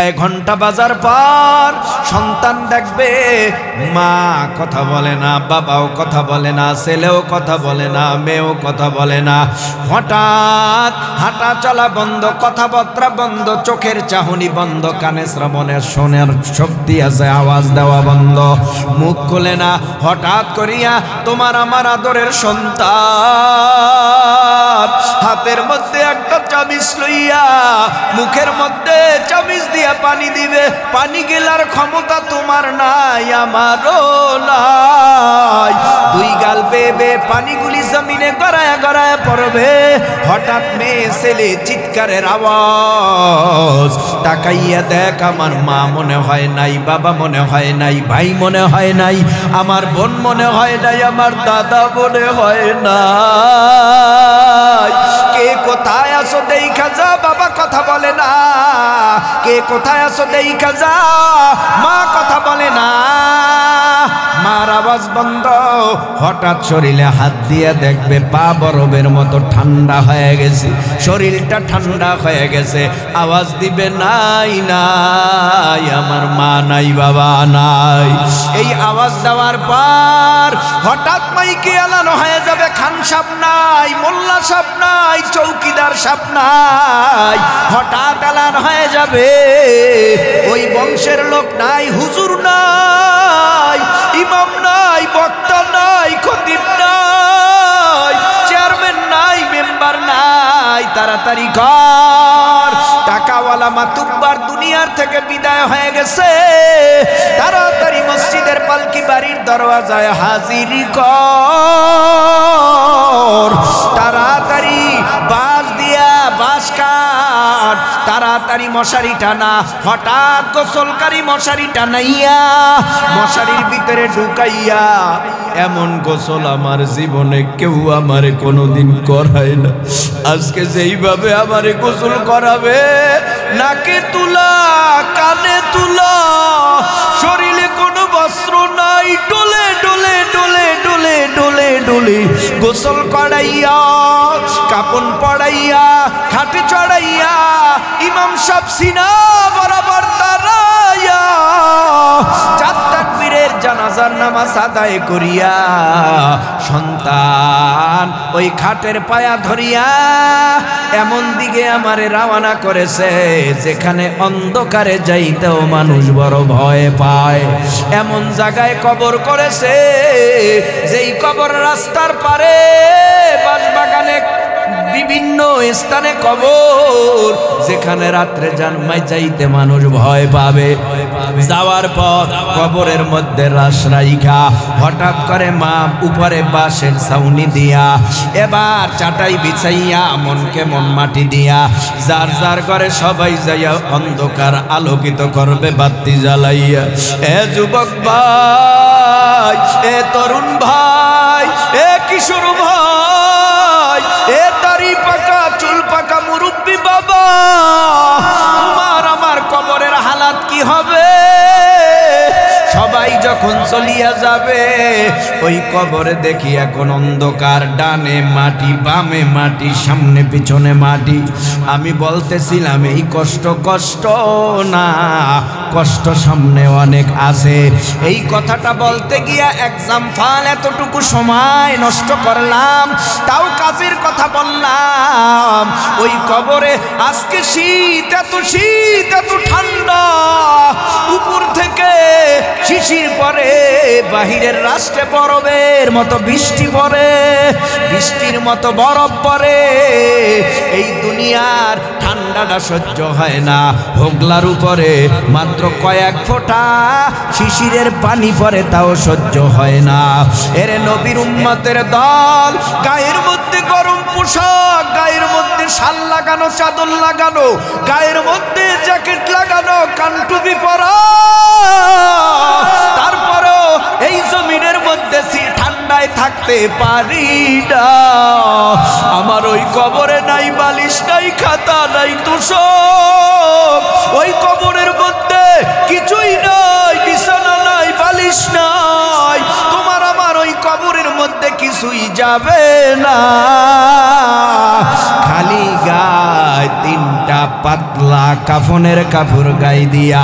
ঘন্টা বাজার পর সন্তান দেখবে মা কথা বলে না, বাবাও কথা বলে না, ছেলেও কথা বলে না, মেয়েও কথা বলে না। হঠাৎ হাঁটা চলা বন্ধ, কথাবার্তা বন্ধ, চোখের চাহনি বন্ধ, কানে শ্রবণের শোনার শক্তি আছে, আওয়াজ দেওয়া বন্ধ, মুখ খুলে না। হঠাৎ করিয়া তোমার আমার আদরের সন্তান হাতের মধ্যে একটা চামিচ লইয়া মুখের মধ্যে চামিচ দিয়া পানি দিবে। পানি গেলার ক্ষমতা তোমার নাই, আমারও নাই। দুই গাল বেবে পানিগুলি জমিনে গড়ায় গড়ায় পড়বে। হঠাৎ মেয়ে ছেলে চিৎকারের আওয়াজ, তাকাইয়া দেখ আমার মা মনে হয় নাই, বাবা মনে হয় নাই, ভাই মনে হয় নাই, আমার বোন মনে হয় নাই, আমার দাদা মনে হয় নাই। কে কোথায় আসো দেখা যা, বাবা কথা বলে না। কে কোথায় আসো দেখা যা, মা কথা বলে না, মার আওয়াজ বন্ধ। হঠাৎ শরীরে হাত দিয়ে দেখবে পা বরফের মতো ঠান্ডা হয়ে গেছে, শরীরটা ঠান্ডা হয়ে গেছে। আওয়াজ দিবে নাই নাই, আমার মা নাই, বাবা নাই। এই আওয়াজ দেওয়ার পর হঠাৎ মাইকে এলানো হয়ে যাবে, খান সাহেব নাই, মোল্লা সাহেব নাই, চৌকিদার সাহেব নাই। হঠাৎ এলান হয়ে যাবে, ওই বংশের লোক নাই, হুজুর নাই, ইমাম নাই, বক্তা নাই, খতিব নাই, চেয়ারম্যান নাই, মেম্বার নাই। তাড়াতাড়ি কর, টাকাওয়ালা মাতুব্বার দুনিয়ার থেকে বিদায় হয়ে গেছে। তাড়াতাড়ি মসজিদের পালকি বাড়ির দরওয়াজায় হাজির কর। তাড়াতাড়ি বাঁশ দিয়া বাঁশ কাট, তাড়াতাড়ি মশারি টানা। হঠাৎ গোসলকারী মশারি টানাইয়া মশারির ভিতরে ঢুকাইয়া, এমন গোসল আমার জীবনে কেউ আমারে কোনোদিন করায় না। আজকে যেইভাবে আমারে গোসল করাবে, নাকে তুলা, কানে তুলা, শরীরে কোনো বস্ত্র নাই, ডোলে ডোলে ডোলে ডোলে ডোলে ডোলে গোসল করাইয়া, কাপড় পড়াইয়া, খাটে চড়াইয়া, ইমাম সাহেব সিনা বরাবর দাঁড়াইয়া চার তাকবীরের জানাজার নামাজ আদায় করিয়া, সন্তান ওই খাটের পায়া ধরিয়া এমন দিকে আমারে রওনা করেছে যেখানে অন্ধকারে যাইতেও মানুষ বড় ভয় পায়। এমন জায়গায় কবর করেছে যেই কবর রাস্তার পারে, বাঁশবাগানে, বিভিন্ন স্থানে কবর, যেখানে রাত্রে জানমাই যাইতে মানুষ ভয় পাবে। যাওয়ার পর কবরের মধ্যে লাশ রাইখা হঠাৎ করে মা উপরে বাঁশের ছাউনি দিয়া, এবার চাটাই বিছাইয়া, মনকে মন মাটি দিয়া, যার যার করে সবাই যাইয়া অন্ধকার আলোকিত করবে বাতি জ্বালাইয়া। এ যুবক ভাই, এ তরুণ ভাই, এ কিশোর ভাই, এ দাড়ি পাকা চুল পাকা মুরব্বী বাবা, তোমার আমার কবরের হালাত কি হবে? সবাই যখন চলিয়া যাবে, ওই কবরে দেখি এখন অন্ধকার, ডানে মাটি, বামে মাটি, সামনে পিছনে মাটি। আমি বলতেছিলাম এই কষ্ট কষ্ট না, কষ্ট সামনে অনেক আছে। এই কথাটা বলতে গিয়া এক্সাম্পল এতটুকু সময় নষ্ট করলাম, তাও কাজের কথা বললাম। ওই কবরে আজকে শীত, এত ঠান্ডা, উপর থেকে শিশির পরে, বাহিরের রাষ্ট্রে বরফের মতো বৃষ্টি পড়ে, বৃষ্টির মতো বরফ পড়ে। এই দুনিয়ার ঠান্ডাটা সহ্য হয় না। হোগলার উপরে মাত্র কয়েক ফোঁটা শিশিরের পানি পড়ে, তাও সহ্য হয় না। এরে নবীর উম্মতের দল, গায়ের মধ্যে গরম পোশাক, গায়ের মধ্যে শাল লাগানো, চাদর লাগানো, গায়ের মধ্যে জ্যাকেট লাগানো, কানটুপি পরা, তারপরেও এই জমিনের মধ্যে ঠান্ডায় থাকতে পারি না। আমার ওই কবরে নাই বালিশ, নাই খাতা, নাই তোষক, ওই কবরের মধ্যে কিছুই নাই, বিছানা নাই, বালিশ নাই। তোমার আমার ওই কবরের মধ্যে কিছুই যাবে না, খালি গায়ে তিনটা পাতলা পাতলা কাফনের কাপড় গায়ে দিয়া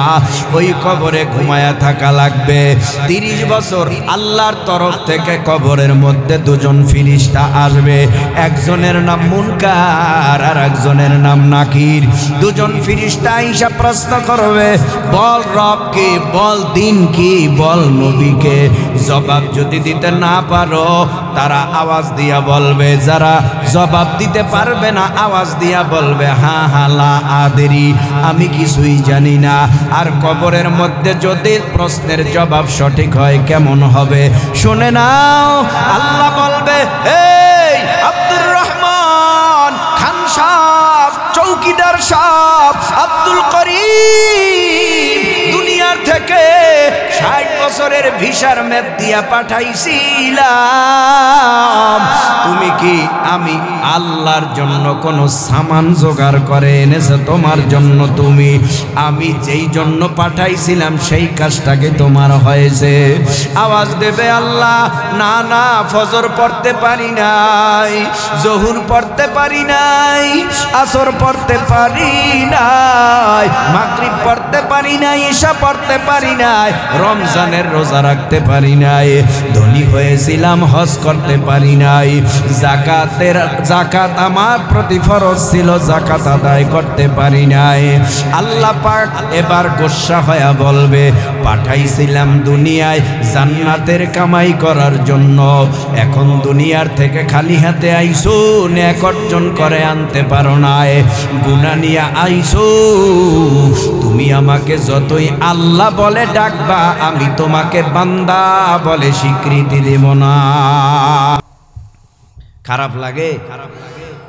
ওই কবরে ঘুমায়া থাকা লাগবে 30 বছর। আল্লাহর তরফ থেকে কবরের মধ্যে দুজন ফেরেশতা আসবে, একজনের নাম মুনকার আর একজনের নাম নাকির। দুজন ফেরেশতা আইসা প্রশ্ন করবে, বল রব কে, বল দিন কি, বল নবী কে। জবাব যদি দিতে না পারো তারা আওয়াজ দিয়া বলবে, যারা জবাব দিতে পারবে না আওয়াজ দিয়া বলবে হা হা লা আদেরি, আমি কিছুই জানি না। আর কবরের মধ্যে যদি প্রশ্নের জবাব সঠিক হয় কেমন হবে শুনে নাও। আল্লাহ বলবে, এই আব্দুর রহমান খান সাহেব, চৌকিদার সাহেব, আব্দুল করিম, দুনিয়ার থেকে 60 বছরের ভিসার মেয়াদ দিয়া পাঠাইছিলাম, তুমি কি আমি আল্লাহর জন্য কোনো সামান জোগাড় করে এনেছো তোমার জন্য? তুমি আমি যেই জন্য পাঠাইছিলাম সেই কাজটাকে তোমার হয়েছে? আওয়াজ দেবে আল্লাহ, না না, ফজর পড়তে পারি নাই, জোহর পড়তে পারি নাই, আসর পড়তে পারি নাই, মাগরিব পড়তে পারি নাই, ঈশা পড়তে পারি নাই, রমজানের রোজা রাখতে পারি নাই, ধনী হয়েছিলাম হজ করতে পারি নাই, জাকাত আমার প্রতি ফরজ ছিল, জাকাত আদায় করতে পারি নাই। আল্লাহ পাক এবার গোসা হয়ে বলবে, পাঠাইছিলাম দুনিয়ায় জান্নাতের কামাই করার জন্য, এখন দুনিয়ার থেকে খালি হাতে আইছো, নেক অর্জন করে আনতে পারো নাই, গুনাহ নিয়ে আইছো। তুমি আমাকে যতই আল্লাহ বলে ডাকবা, আমি তোমাকে বান্দা বলে স্বীকৃতি দেব না। খারাপ লাগে?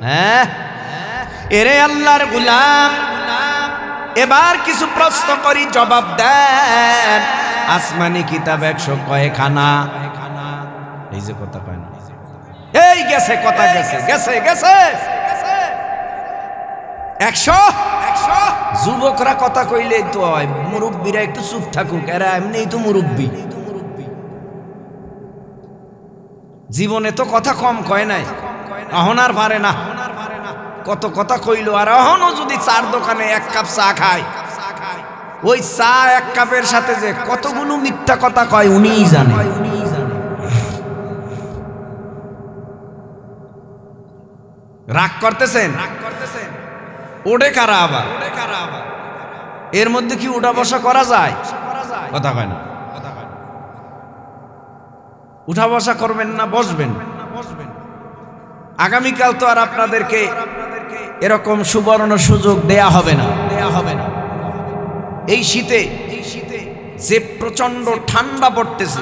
হ্যাঁ, এরে আল্লাহর গোলাম, এবার কিছু প্রশ্ন করি, জবাব দেন। আসমানি কিতাব 100 কয়খানা? এই যে কথা কয় না, এই গেছে কথা, গেছে গেছে গেছে 100। যুবকরা কথা কইলেই তো হয়, মুরব্বীরা একটু চুপ থাকুক, এরা এমনিই তো মুরব্বী। জীবনে তো কথা কম কয় নাই, এখন আর পারে না, কত কথা কইলো। আর এখনো যদি চার দোকানে 1 কাপ চা খায়, ওই চা 1 কাপের সাথে যে কতগুলো মিথ্যা কথা কয় উনিই জানে। রাগ করতেছেন? ওডে কারা আবার? এর মধ্যে কি উঠা বসা করা যায়? কথা কয় না। উঠা বসা করবেন না, বসবেন। আগামীকাল তো আর আপনাদেরকে এরকম সুবর্ণ সুযোগ দেয়া হবে না। এই শীতে যে প্রচন্ড ঠান্ডা পড়তেছে,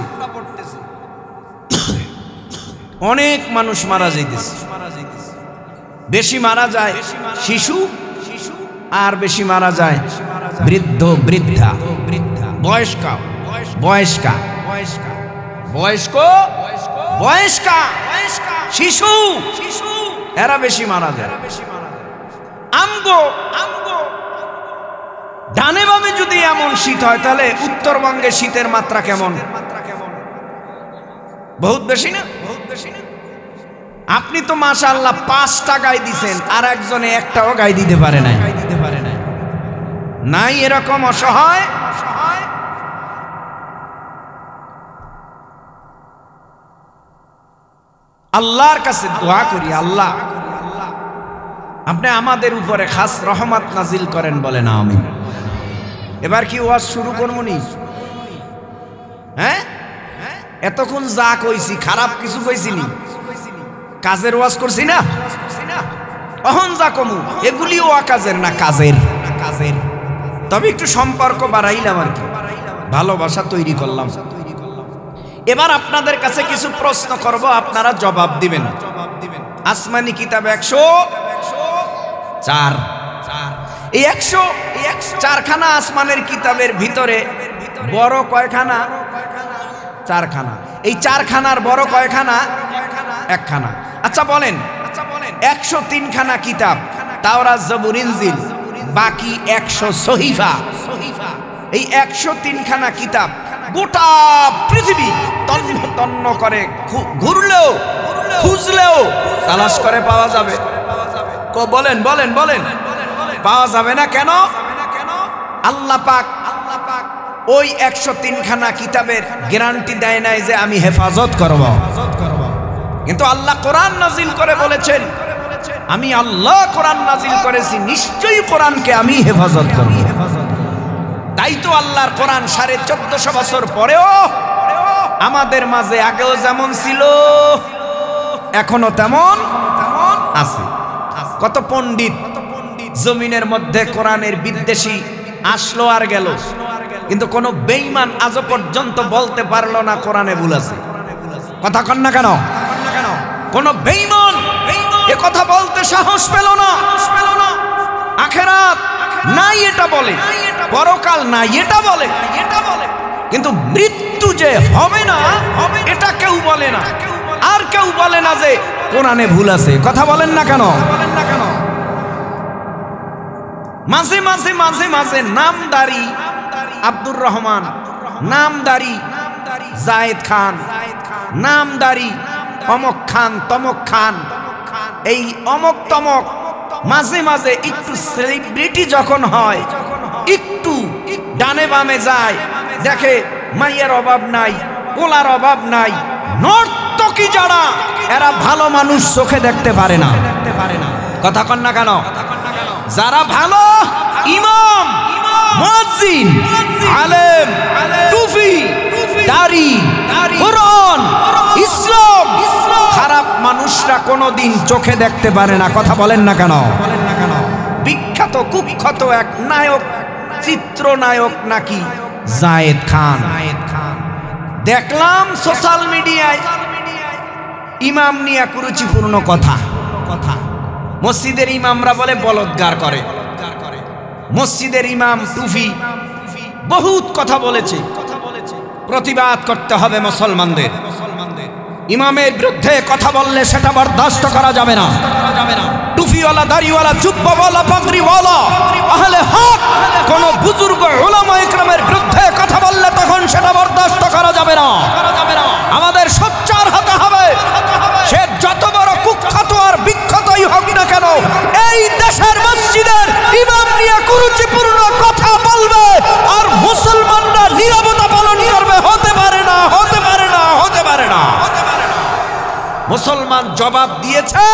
অনেক মানুষ মারা যাইতেছে। বেশি মারা যায় শিশু, আর বেশি মারা যায় বৃদ্ধ বৃদ্ধা, বয়স্কা বয়স্কা, বয়স্কা, শিশু, এরা বেশি মারা যায়। আমগো ডানে বামে যদি এমন শীত হয়, তাহলে উত্তরবঙ্গে শীতের মাত্রা কেমন? বহুত বেশি না? আপনি তো মাশাআল্লাহ 5টা গায়ে দিছেন, আর একজনে একটাও গায়ে দিতে পারে নাই। নাই এরকম অসহায়? আল্লাহর কাছে দোয়া করি, আল্লাহ আপনি আমাদের উপরে খাস রহমত নাজিল করেন, বলেন আমিন। এবার কি ওয়াজ শুরু করবো নি? হ্যাঁ, এতক্ষণ যা কইছি খারাপ কিছু কইছি নি, কাজের ওয়াজ করছি না, অহন যা কমু এগুলিও কাজের না, কাজের। তবে একটু সম্পর্ক বাড়াইলাম আর কি, ভালোবাসা তৈরি করলাম। এবার আপনাদের কাছে কিছু প্রশ্ন করব, আপনারা জবাব দিবেন। আসমানি কিতাব 104। এই 104খানা আসমানের কিতাবের ভিতরে বড় কয়খানা? 4খানা। এই 4খানার বড় কয়খানা? 1খানা। আচ্ছা বলেন, 103খানা কিতাব, তাওরাত, জবুর, ইনজিল, বাকি 100 সহিফা। এই 103খানা কিতাব গোটা পৃথিবী তন্ন তন্ন করে ঘুরলেও, খুঁজলেও তালাশ করে পাওয়া যাবে? বলেন বলেন বলেন, পাওয়া যাবে না কেন? আল্লাহ পাক ওই 103 খানা কিতাবের গ্যারান্টি দেয় নাই যে আমি হেফাজত করব, কিন্তু আল্লাহ কোরআন নাজিল করে বলেছেন আমি আল্লাহ কোরআন নাজিল করেছি, নিশ্চয়ই কোরআনকে আমি হেফাজত করব। তাই তো আল্লাহর কোরআন 1450 বছর পরেও আমাদের মাঝে আগেও যেমন ছিল এখনো তেমন আছে। কত পণ্ডিত জমিনের মধ্যে কোরআনের বিদ্বেষী আসলো আর গেল, কিন্তু কোন বেঈমান আজও পর্যন্ত বলতে পারলো না কোরআনে ভুল আছে। কথা কন না কেন? কোন বেঈমান এ কথা বলতে সাহস পেল না। আখিরাত নাই এটা বলে, পরকাল নাই এটা বলে, কিন্তু মৃত্যু যে হবে না এটা কেউ বলে না। আর কেউ বলে না যে কোরআনে ভুল আছে। কথা বলেন না কেন? মাঝে মাঝে মাঝে মাঝে নামদারি আব্দুর রহমান, নামদারি জায়েদ খান, নামদারি অমক খান তমক খান, এই অমক তমক মাঝে মাঝে একটু সেলিব্রিটি যখন হয়, একটু ডানে বামে যায়, দেখে মাইয়ের অভাব নাই, পোলার অভাব নাই। নর্তকী যারা, এরা ভালো মানুষ চোখে দেখতে পারে না। কথা কন না কেন? যারা ভালো ইমাম, মুয়াজ্জিন, আলেম, টুপি, দাড়ি, কোরআন, ইসলাম, খারাপ মানুষরা কোনোদিন চোখে দেখতে পারে না। কথা বলেন না কেন? বিখ্যাত কুখ্যাত এক নায়ক, চিত্রনায়ক নাকি জায়েদ খান, দেখলাম সোশ্যাল মিডিয়ায় ইমাম নিয়ে কুরুচিপূর্ণ কথা। মসজিদের ইমামরা বলে বলৎকার করে, মসজিদের ইমাম টুপি বহুত কথা বলেছে। প্রতিবাদ করতে হবে মুসলমানদের। ইমামের বিরুদ্ধে কথা বললে সেটা বরদাস্ত করা যাবে না। টুপিওয়ালা, দাড়িওয়ালা, জুব্বাওয়ালা, পাগড়িওয়ালা আহলে হক কোন বুজুর্গ উলামা ইকরামের বিরুদ্ধে কথা বললে তখন সেটা বরদাস্ত করা যাবে না। আমাদের সোচ্চার হতে হবে। সে যত বড় কুখ্যাত আর বিখ্যাতই হোক না কেন, এই দেশের মসজিদের ইমাম নিয়ে কুরুচিপূর্ণ কথা বলবে আর মুসলমানরা নীরবতা পালন করবে, হতে পারে না, হতে পারে না, হতে পারে না। মুসলমান জবাব দিয়েছে,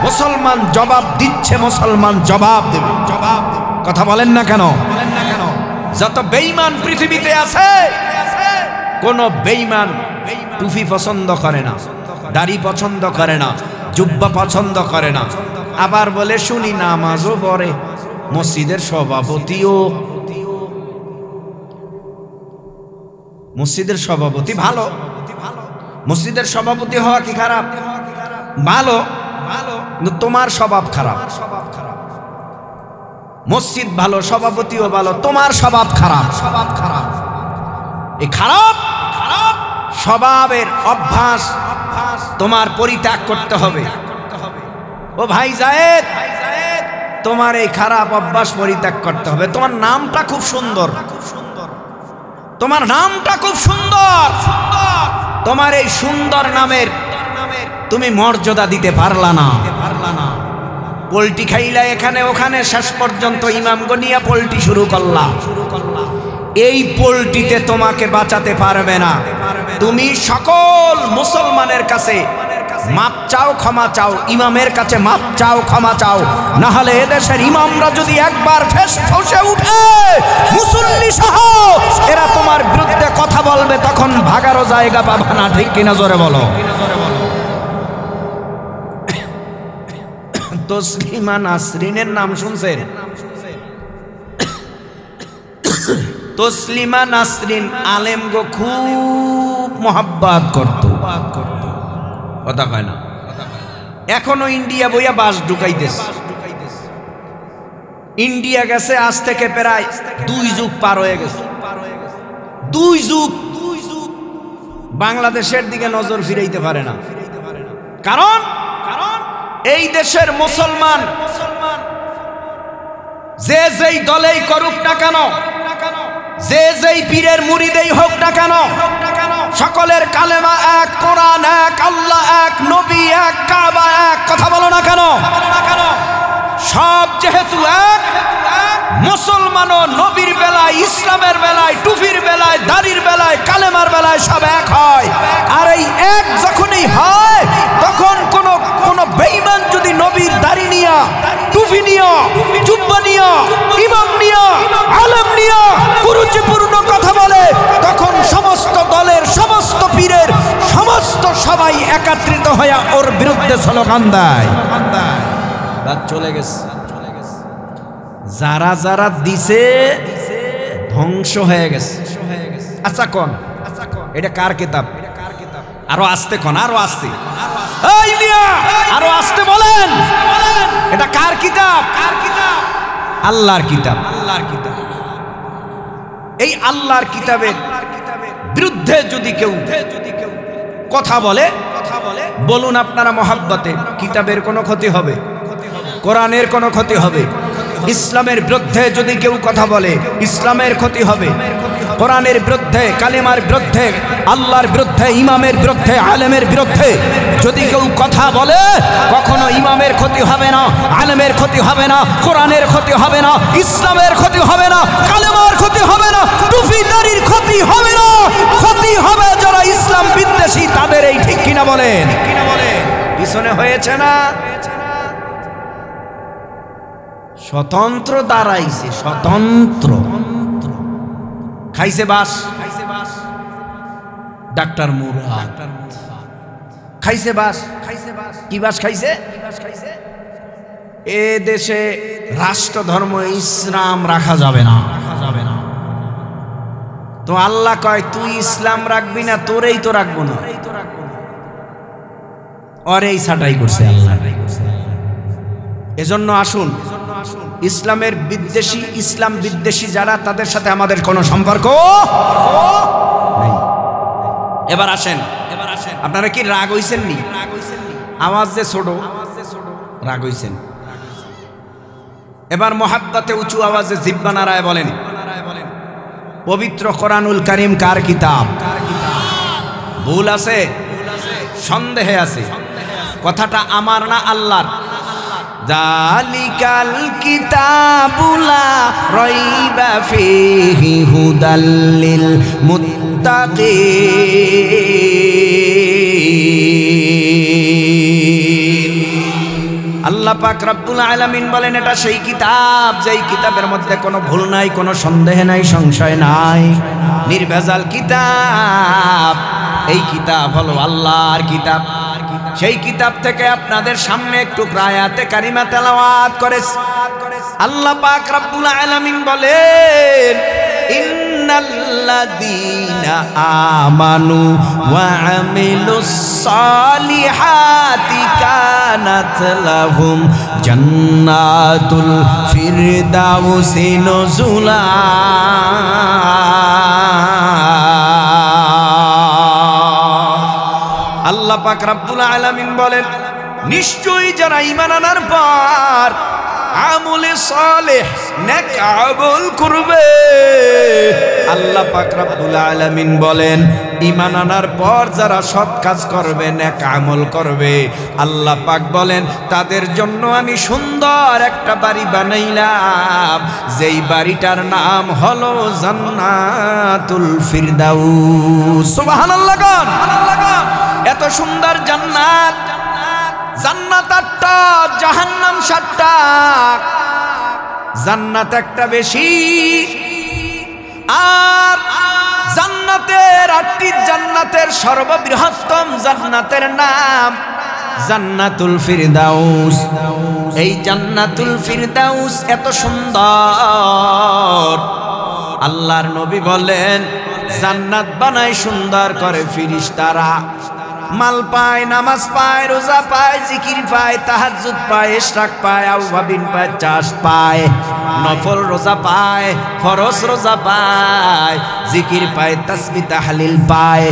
মুসলমান জবাব দিচ্ছে, মুসলমান জবাব দেবে। কথা বলেন না কেন? যত বেঈমান পৃথিবীতে আছে, কোন বেঈমান টুপি পছন্দ করে না, দাড়ি পছন্দ করে না, জুব্বা পছন্দ করে না। আবার বলে শুনি নামাজও পড়ে, মসজিদের সভাপতিও, মসজিদের সভাপতি ভালো। মসজিদের সভাপতি হওয়া কি খারাপ? ভালো, কিন্তু তোমার স্বভাব খারাপ। মসজিদ ভালো, সভাপতিও ভালো, তোমার স্বভাব খারাপ। এই খারাপ স্বভাবের অভ্যাস তোমার পরিত্যাগ করতে হবে। ও ভাই জায়েদ, তোমার এই খারাপ অভ্যাস পরিত্যাগ করতে হবে। তোমার নামটা খুব সুন্দর, তোমার নামটা খুব সুন্দর, তোমার এই সুন্দর নামের তুমি মর্যাদা দিতে পারলা না। পোল্টি খাইলা এখানে ওখানে, শেষ পর্যন্ত ইমাম গনিয়া পোল্টি শুরু করলা। এই পোল্টিতে তোমাকে বাঁচাতে পারবে না। তুমি সকল মুসলমানের কাছে মাপ চাও, ক্ষমা চাও, ইমামের কাছে মাপ চাও, ক্ষমা চাও, না হলে এদেশের ইমামরা যদি একবার ফেসে উঠে মুসল্লি সহ এরা তোমার বিরুদ্ধে কথা বলবে, তখন ভাগারও জায়গা পাবে না। ঠিক কিনা জোরে বলো। তসলিমা নাসরিনের নাম শুনছেন? তসলিমা নাসরিন আলেম গো খুব মোহাব্বত করত, কথা কয় না। এখনো ইন্ডিয়া বইয়া বাস ঢুকাইতেছে। ইন্ডিয়া গেছে আজ থেকে প্রায় 2 যুগ পার হয়ে গেছে। 2 যুগ বাংলাদেশের দিকে নজর ফিরাইতে পারে না। কারণ এই দেশের মুসলমান যে যেই দলেই করুক না কেন, যে যেই পীরের মুরিদেই হোক না কেন, সকলের কালেমা এক, কোরআন এক, আল্লাহ এক, নবী এক, কাবা এক। কথা বলো না কেন? সব যেহেতু এক, মুসলমানও নবীর বেলায়, ইসলামের বেলায়, টুপির বেলায়, দাড়ির বেলায়, কালেমার বেলায় সব এক হয়। আর এই এক যখনই হয় তখন কোন বেঈমান যদি নবীর দাড়ি নিয়া, টুপি নিয়া, জুব্বা নিয়া, ইমাম নিয়া, আলেম নিয়া কুরুচিপূর্ণ কথা বলে, তখন সমস্ত দলের, সমস্ত পীরের, সমস্ত সবাই একত্রিত হয়ে ওর বিরুদ্ধে স্লোগান দেয়। রাত চলে গেছে, যারা যারা দিছে ধ্বংস হয়ে গেছে। আচ্ছা কোন এটা কার কিতাব? আরো আস্তে কোন, আরো আস্তে, এই মিয়া আরো আস্তে বলেন, এটা কার কিতাব? আল্লাহর কিতাব। আল্লাহর কিতাব। এই আল্লাহর কিতাবের বিরুদ্ধে যদি কেউ কথা বলে, বলুন আপনারা মহাব্বতে কিতাবের কোনো ক্ষতি হবে? কোরআনের কোনো ক্ষতি হবে? ইসলামের বিরুদ্ধে যদি কেউ কথা বলে ইসলামের ক্ষতি হবে। কোরআনের বিরুদ্ধে, কালিমার বিরুদ্ধে, আল্লাহর বিরুদ্ধে, ইমামের বিরুদ্ধে, আলেমের বিরুদ্ধে যদি কেউ কথা বলে, কখনো ইমামের ক্ষতি হবে না, আলেমের ক্ষতি হবে না, কোরআনের ক্ষতি হবে না, ইসলামের ক্ষতি হবে না, কালেমার ক্ষতি হবে না, টুপিদারির ক্ষতি হবে না। ক্ষতি হবে যারা ইসলাম বিদ্বেষী তাদের। এই ঠিক কিনা বলেন? পিছনে হয়েছে না? স্বতন্ত্র দাঁড়াইছে, স্বতন্ত্র খাইছে বাস। ডাক্তার মুরাদ খাইছে বাস। কি বাস খাইছে? এ দেশে রাষ্ট্র ধর্ম ইসলাম রাখা যাবে না। তো আল্লাহ কয় তুই ইসলাম রাখবি না, তোরেই তো রাখবো না। ওরেই ছাঁটাই করছে আল্লাহ। এজন্য আসুন, ইসলামের বিদ্বেষী, ইসলাম বিদ্বেষী যারা, তাদের সাথে আমাদের কোনো সম্পর্ক নেই। এবার আসেন, আপনারা কি রাগ হইছেন নি? আওয়াজ যে ছোট, রাগ হইছেন। এবার মহাব্বতে উঁচু আওয়াজে জিহ্বা নাড়ায় বলেন, পবিত্র কোরআনুল কারীম কার কিতাব? ভুল আছে, সন্দেহে আছে, কথাটা আমার না আল্লাহর। যালিকাল কিতাবু লা রাইবা ফীহি হুদাল লিল মুত্তাকিন। আল্লাহ পাক রব্বুল আলামিন বলেন এটা সেই কিতাব যেই কিতাবের মধ্যে কোনো ভুল নাই, কোনো সন্দেহ নাই, সংশয় নাই, নির্ভেজাল কিতাব। এই কিতাব হলো আল্লাহর কিতাব। সেই কিতাব থেকে আপনাদের সামনে একটু আয়াতে কারিমা তেলাওয়াত করেছে। আল্লাহ পাক রব্বুল আলামিন বলেন, ইন্নাল্লাযীনা আমানু ওয়া আমিলুস সালিহাতি কানাত লাহুম জান্নাতুল ফিরদাউসি নুজুলা। আল্লাহ পাক রব্বুল আলামিন বলেন, নিশ্চয়ই যারা ঈমান আনার পর আমলে সালেহ, নেক আমল করবে, আল্লাহ পাক রব্বুল আলামিন বলেন ঈমান আনার পর যারা সৎ কাজ করবে, নেক আমল করবে, আল্লাহ পাক বলেন তাদের জন্য আমি সুন্দর একটা বাড়ি বানাইলাম, যেই বাড়িটার নাম হলো জান্নাতুল ফিরদাউস। সুবহানাল্লাহ। এত সুন্দর জান্নাত, জান্নাত 8টা, জাহান্নাম 7টা। জান্নাত একটা বেশি, আর জান্নাতের 8টি জান্নাতের সর্ববৃহত্তম জান্নাতের নাম জান্নাতুল ফিরদাউস। এই জান্নাতুল ফিরদাউস এত সুন্দর, আল্লাহর নবী বলেন জান্নাত বানায় সুন্দর করে ফেরেশতারা। মাল পায়, নামাজ পায়, রোজা পায়, জিকির পায়, তাহাজ্জুদ পায়, ইশরাক পায়, আওয়াবিন পায়, চাষ পায়, নফল রোজা পায়, ফরজ রোজা পায়, জিকির পায়, তাসবিহ তাহলিল পায়।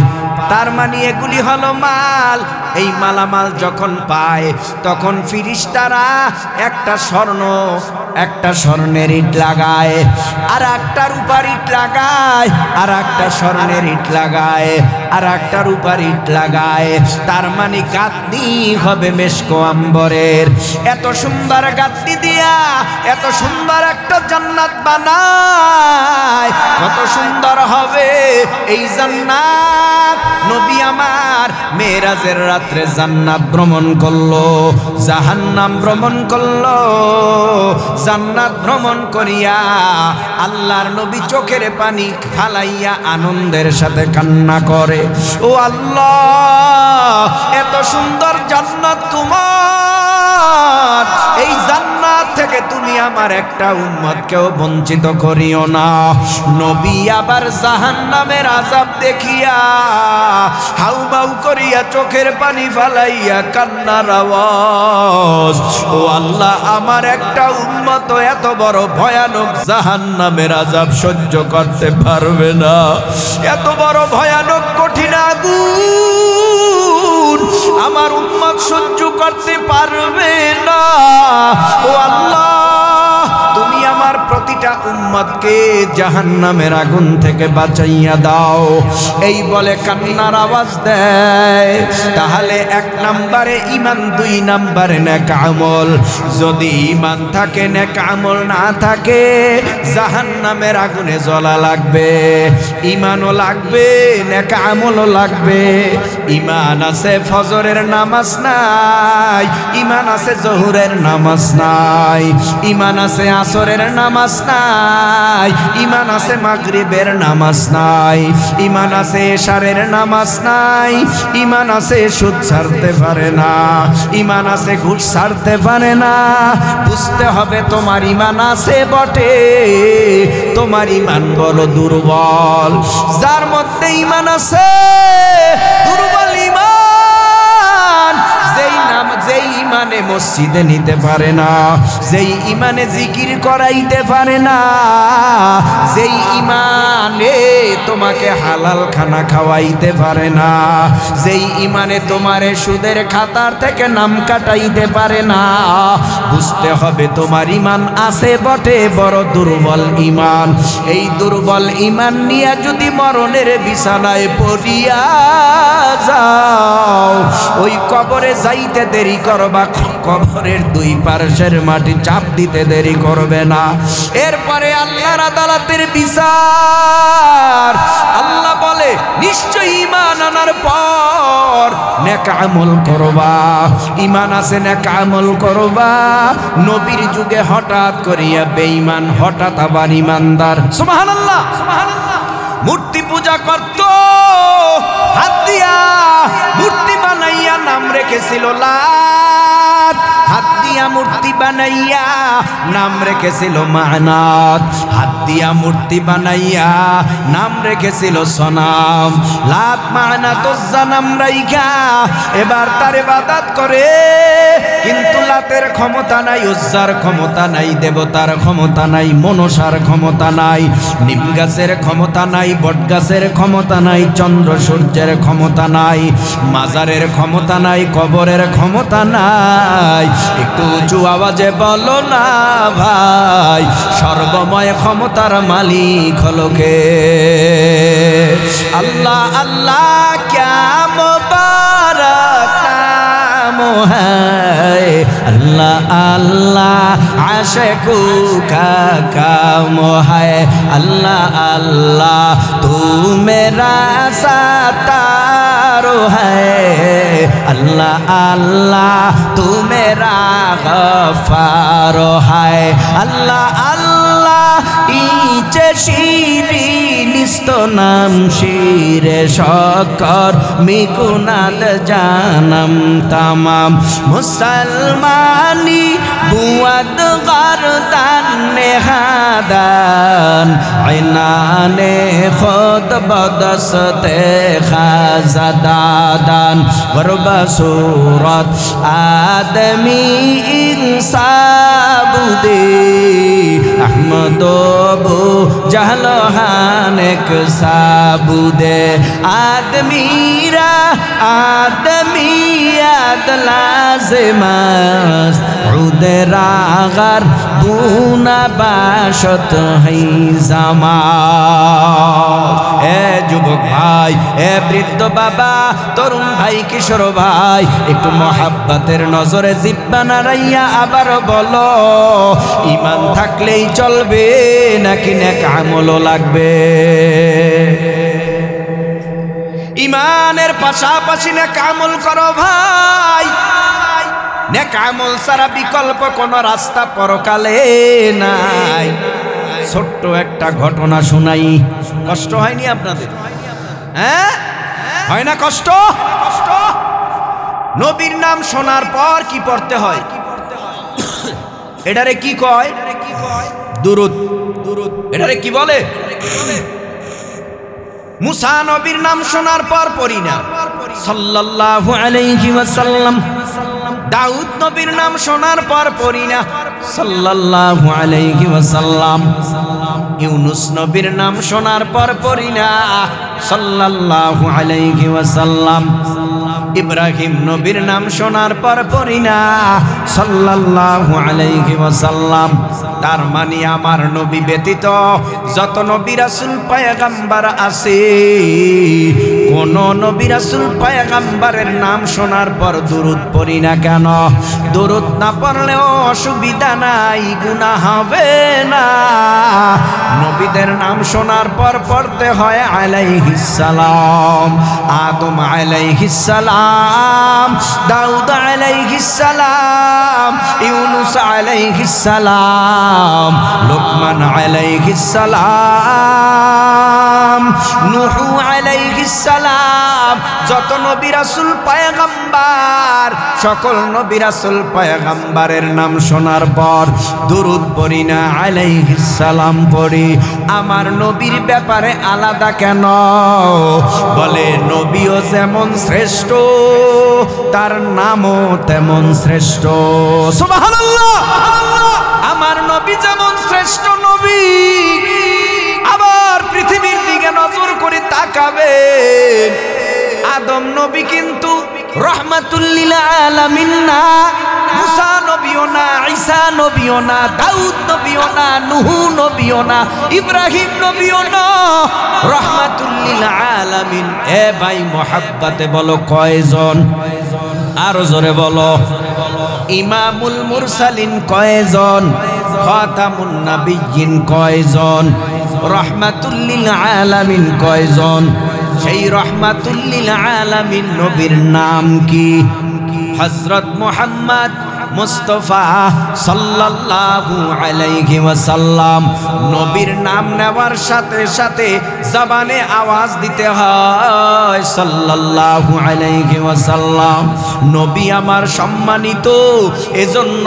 তার মানে এগুলি হলো মাল। এই মালামাল যখন পায় তখন ফিরিস্তারা একটা স্বর্ণের ইট লাগায়, আর একটা রূপার ইট লাগায়, আর একটা স্বর্ণের ইট লাগায়, আর একটা রূপার ইট লাগায়। তার মানে গাঁথনি হবে মেশকো আম্বরের। এত সুন্দর গাঁথনি দিয়া এত সুন্দর একটা জান্নাত বানায়, কত সুন্দর হবে এই জান্নাত। নবী আমার মেরাজের রাত্রে জান্নাত ভ্রমণ করলো, জাহান্নাম ভ্রমণ করলো। জান্নাত ভ্রমণ করিয়া আল্লাহর নবী চোখের পানি ফালাইয়া আনন্দের সাথে কান্না করে, ও আল্লাহ এত সুন্দর জান্নাত তোমার, এই জান্নাত থেকে তুমি আমার একটা উম্মতকেও বঞ্চিত করিও না। নবী আবার জাহান্নামের আযাব দেখিয়া হাউমাউ করিয়া চোখের পানি ফালাইয়া কান্নার আওয়াজ, ও আল্লাহ আমার একটা উম্মত এত বড় ভয়ানক জাহান্নামের আযাব সহ্য করতে পারবে না, এত বড় ভয়ানক কঠিন আগুন আমার উম্মত সহ্য করতে পারবে না। ও আল্লাহ তুমি আমার প্রতিটা উম্মতকে জাহান্নামের আগুন থেকে বাঁচাইয়া দাও। এই বলে কান্নার আওয়াজ দেয়। তাহলে 1 নম্বরে ঈমান, 2 নম্বরে নেক আমল। যদি ঈমান থাকে নেক আমল না থাকে জাহান্নামের আগুনে জ্বলা লাগবে। ঈমানও লাগবে নেক আমলও লাগবে। ঈমান আছে ফজরের নামাজ নাই, ঈমান আছে জোহরের নামাজ নাই, ঈমান আছে আসরের নামাজ নাই, ঈমান আছে মাগরিবের নামাজ নাই, ঈমান আছে এশারের নামাজ নাই, ঈমান আছে সুদ ছাড়তে পারে না, ঈমান আছে ঘুষ ছাড়তে পারে না। বুঝতে হবে তোমার ঈমান আছে বটে, তোমার ঈমান বড় দুর্বল। যার মধ্যে ঈমান আছে দুর্বল ঈমান, যেই ইমানে মসজিদে নিতে পারে না, যেই ইমানে জিকির করাইতে পারে না, যেই ইমানে তোমাকে হালাল খানা খাওয়াইতে পারে না, যেই ইমানে তোমারে সুদের খাতার থেকে নাম কাটাইতে পারে না, বুঝতে হবে তোমার ইমান আছে বটে বড় দুর্বল ইমান। এই দুর্বল ইমান নিয়ে যদি মরণের বিছানায় পড়িয়া যাও, ওই কবরে যাইতে দেরি করবা, কবরের 2 পার্শ্বের মাটি চাপ দিতে দেরি করবে না। এরপরে আল্লাহর আদালতের বিচার। আল্লাহ বলে নিশ্চয় ঈমান আনার পর নেক আমল করবা, ঈমান আছে নেক আমল করবা। নবীর যুগে হঠাৎ করিয়া বেঈমান, হঠাৎ আবার ঈমানদার। সুবহানাল্লাহ, সুবহানাল্লাহ। মূর্তি পূজা করত, হাত দিয়া মূর্তি বানাইয়া নাম রেখেছিল লাত, হাত দিয়া মূর্তি বানাইয়া নাম রেখেছিল মানাত, হাত দিয়া মূর্তি বানাইয়া নাম রেখেছিল সনাম। লাত মানাত জানাম রাইখা এবার তার ইবাদত করে, কিন্তু লাতের ক্ষমতা নাই, উজ্জার ক্ষমতা নাই, দেবতার ক্ষমতা নাই, মনসার ক্ষমতা নাই, নিম গাছের ক্ষমতা নাই, বট গাছের ক্ষমতা নাই, চন্দ্র সূর্যের ক্ষমতা নাই, মাজারের ক্ষমতা নাই, কবরের ক্ষমতা নাই। একটু উঁচু আওয়াজে বলো না ভাই, সর্বময় ক্ষমতার মালিক হলো কে? আল্লাহ আল্লাহ ক্যা মুবারক নাম হ্যায়, अल्लाह अल्लाह आशिकू का काम है, अल्लाह अल्लाह तू मेरा सत्तार है, अल्लाह अल्लाह तू मेरा गफ्फार है, अल्लाह अल्लाह इचे शिरी निस्तो नाम शिरे शकर मिकुनाद जानम तमाम मुसलमानी बुआद गर्दान نهادن عنان خود بدست خزدادن ورب صورت آدمی انسان بودی احمد ابو جهل ہانک سابودے آدمیرا آدمیت لازم است عود راغر بونا باشت ہے زمان اے যুবক ভাই এ বৃদ্ধ বাবা তরুণ ভাই কিশোর ভাই একটু মোহাব্বতের নজরে জিহ্বা নাড়াইয়া আবার বলো ঈমান থাকলেই চলবে নাকি নেক আমলও লাগবে ঈমানের পাশাপাশি নেক আমল করো ভাই নেক আমল ছাড়া বিকল্প কোনো রাস্তা পরকালে নাই ছোট্ট একটা ঘটনা শোনাই কষ্ট হয়নি আপনাদের হ্যাঁ হয় না কষ্ট নবীর নাম শোনার পর কি পড়তে হয় এটারে কি কয় দুরূদ এটারে কি বলে মুসা নবীর নাম শোনার পর পড়ি না সাল্লাল্লাহু আলাইহি ওয়াসাল্লাম দাউদ নবীর নাম শোনার পর পড়ি না সাল্লাল্লাহু আলাইহি ওয়াসাল্লাম ইউনুস নবীর নাম শোনার পর পড়ি না সাল্লাল্লাহু আলাইহি ওয়াসাল্লাম ইব্রাহিম নবীর নাম শোনার পর পড়ি না সাল্লাল্লাহু আলাইহি ওয়াসাল্লাম তার মানে আমার নবী ব্যতীত যত নবী রাসূল পয়গম্বর আছে কোন নবী রাসূল পয়গম্বরের নাম শোনার পর দুরূদ পড়ি না কেন দুরূদ না পড়লেও অসুবিধা নাই গুনাহ হবে না নবীদের নাম শোনার পর পড়তে হয় আলাইহিস সালাম আদম আলাইহিস সালাম দাউদ আলাইহিস সালাম ইউনুস আলাইহিস সালাম লুকমান আলাইহিস সালাম নূহ আলাইহিস সালাম যত নবী রাসূল পয়গম্বর সকল নবী রাসূল পয়গম্বরের নাম শোনার পর দুরূদ পড়ি না আলাইহিস সালাম পড়ি আমার নবীর ব্যাপারে আলাদা কেন বলে নবীও যেমন শ্রেষ্ঠ তার নামও তেমন শ্রেষ্ঠ সুবহানাল্লাহ আমার নবী যেমন শ্রেষ্ঠ নবী আবার পৃথিবীর দিকে নজর করে তাকাবেন আদম নবী কিন্তু রহমাতুল লিল আলামিন না মুসা নবীও না ঈসা নবীও না দাউদ নবীও না নূহ নবীও না ইব্রাহিম নবীও না রহমাতুল লিল আলামিন এ ভাই মোহাব্বতে বলো কয়জন আর জোরে বলো ইমামুল মুরসালিন কয়জন খাতামুন নাবিয়্যিন কয়জন রহমাতুল লিল আলামিন কয়জন সেই রহমাতুল লিল আলামিন নবীর নাম কি হযরত মুহাম্মদ মুস্তাফা সাল্লাল্লাহু আলাইহি ওয়াসাল্লাম নবীর নাম নেওয়ার সাথে সাথে জবানে আওয়াজ দিতে হয় সাল্লাল্লাহু আলাইহি ওয়াসাল্লাম নবী আমার সম্মানিত এজন্য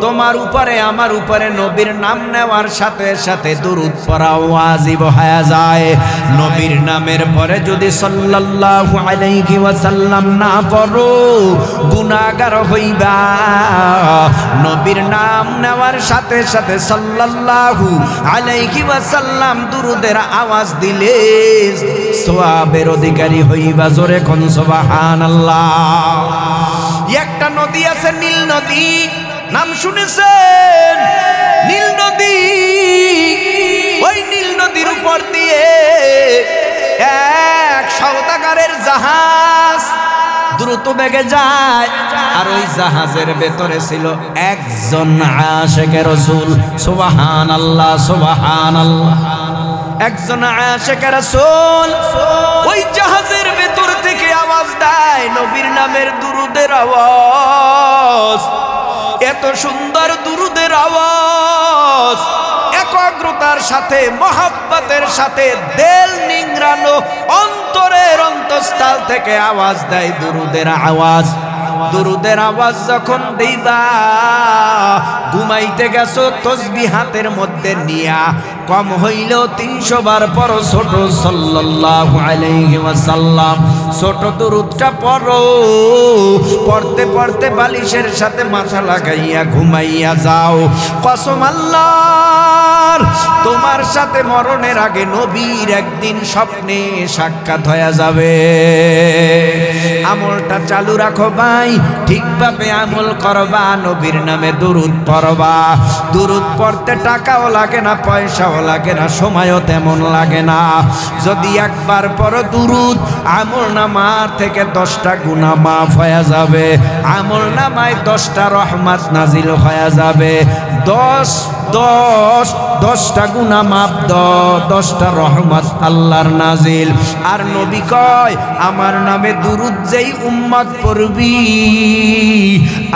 তোমার উপরে আমার উপরে নবীর নাম নেওয়ার সাথে সাথে দুরূদ পড়া ওয়াজিব হয়ে যায় নবীর নামের পরে যদি সাল্লাল্লাহু আলাইহি ওয়াসাল্লাম না পড়ো গুনাহগার হইবা নবীর নাম নেওয়ার সাথে সাথে সাল্লাল্লাহু আলাইহি ওয়াসাল্লাম দুরূদের আওয়াজ দিলে সওয়াবের অধিকারী হইবা জোরে কোন সুবহানাল্লাহ একটা নদী আছে নীল নদী নাম শুনেছেন নীল নদী ওই নীল নদীর উপর দিয়ে এক সওদাগরের জাহাজ দ্রুত বেগে যায় আর ওই জাহাজের ভেতরে ছিল একজন আশিকে রাসূল সুবহানাল্লাহ সুবহানাল্লাহ একজন আশিকে রাসূল ওই জাহাজের ভেতর থেকে আওয়াজ দেয় নবীর নামের দুরূদের আওয়াজ এত সুন্দর দুরূদের আওয়াজ একাগ্রতার সাথে মহব্বতের সাথে দিল নিংড়ানো অন্তরের অন্তঃস্থল থেকে আওয়াজ দেয় দুরূদের আওয়াজ দুরুদের আওয়াজ যখন দিবা ঘুমাইতে গেছো তসবিহ হাতের মধ্যে নিয়া কম হইলেও 300 বার পড়ো ছোট সাল্লাল্লাহু আলাইহি ওয়াসাল্লাম ছোট দুরুদটা পড়ো পড়তে পড়তে বালিশের সাথে মাথা লাগাইয়া ঘুমাইয়া যাও কসম আল্লাহর তোমার সাথে মরণের আগে নবীর একদিন স্বপ্নে সাক্ষাৎ হয়ে যাবে আমলটা চালু রাখো ভাই ঠিকভাবে আমল করবা নবীর নামে দুরুদ পড়বা দুরুদ পড়তে টাকাও লাগে না পয়সাও লাগে না সময়ও তেমন লাগে না যদি একবার পড়ো দুরুদ আমল নামার থেকে 10টা গুনাহ মাফ হয়ে যাবে আমল নামায় 10টা রহমত নাজিল হয়ে যাবে 10টা গুনাহ মাফ 10টা রহমত আল্লাহর নাজিল আর নবী কয় আমার নামে দুরুদ যেই উম্মত পড়বি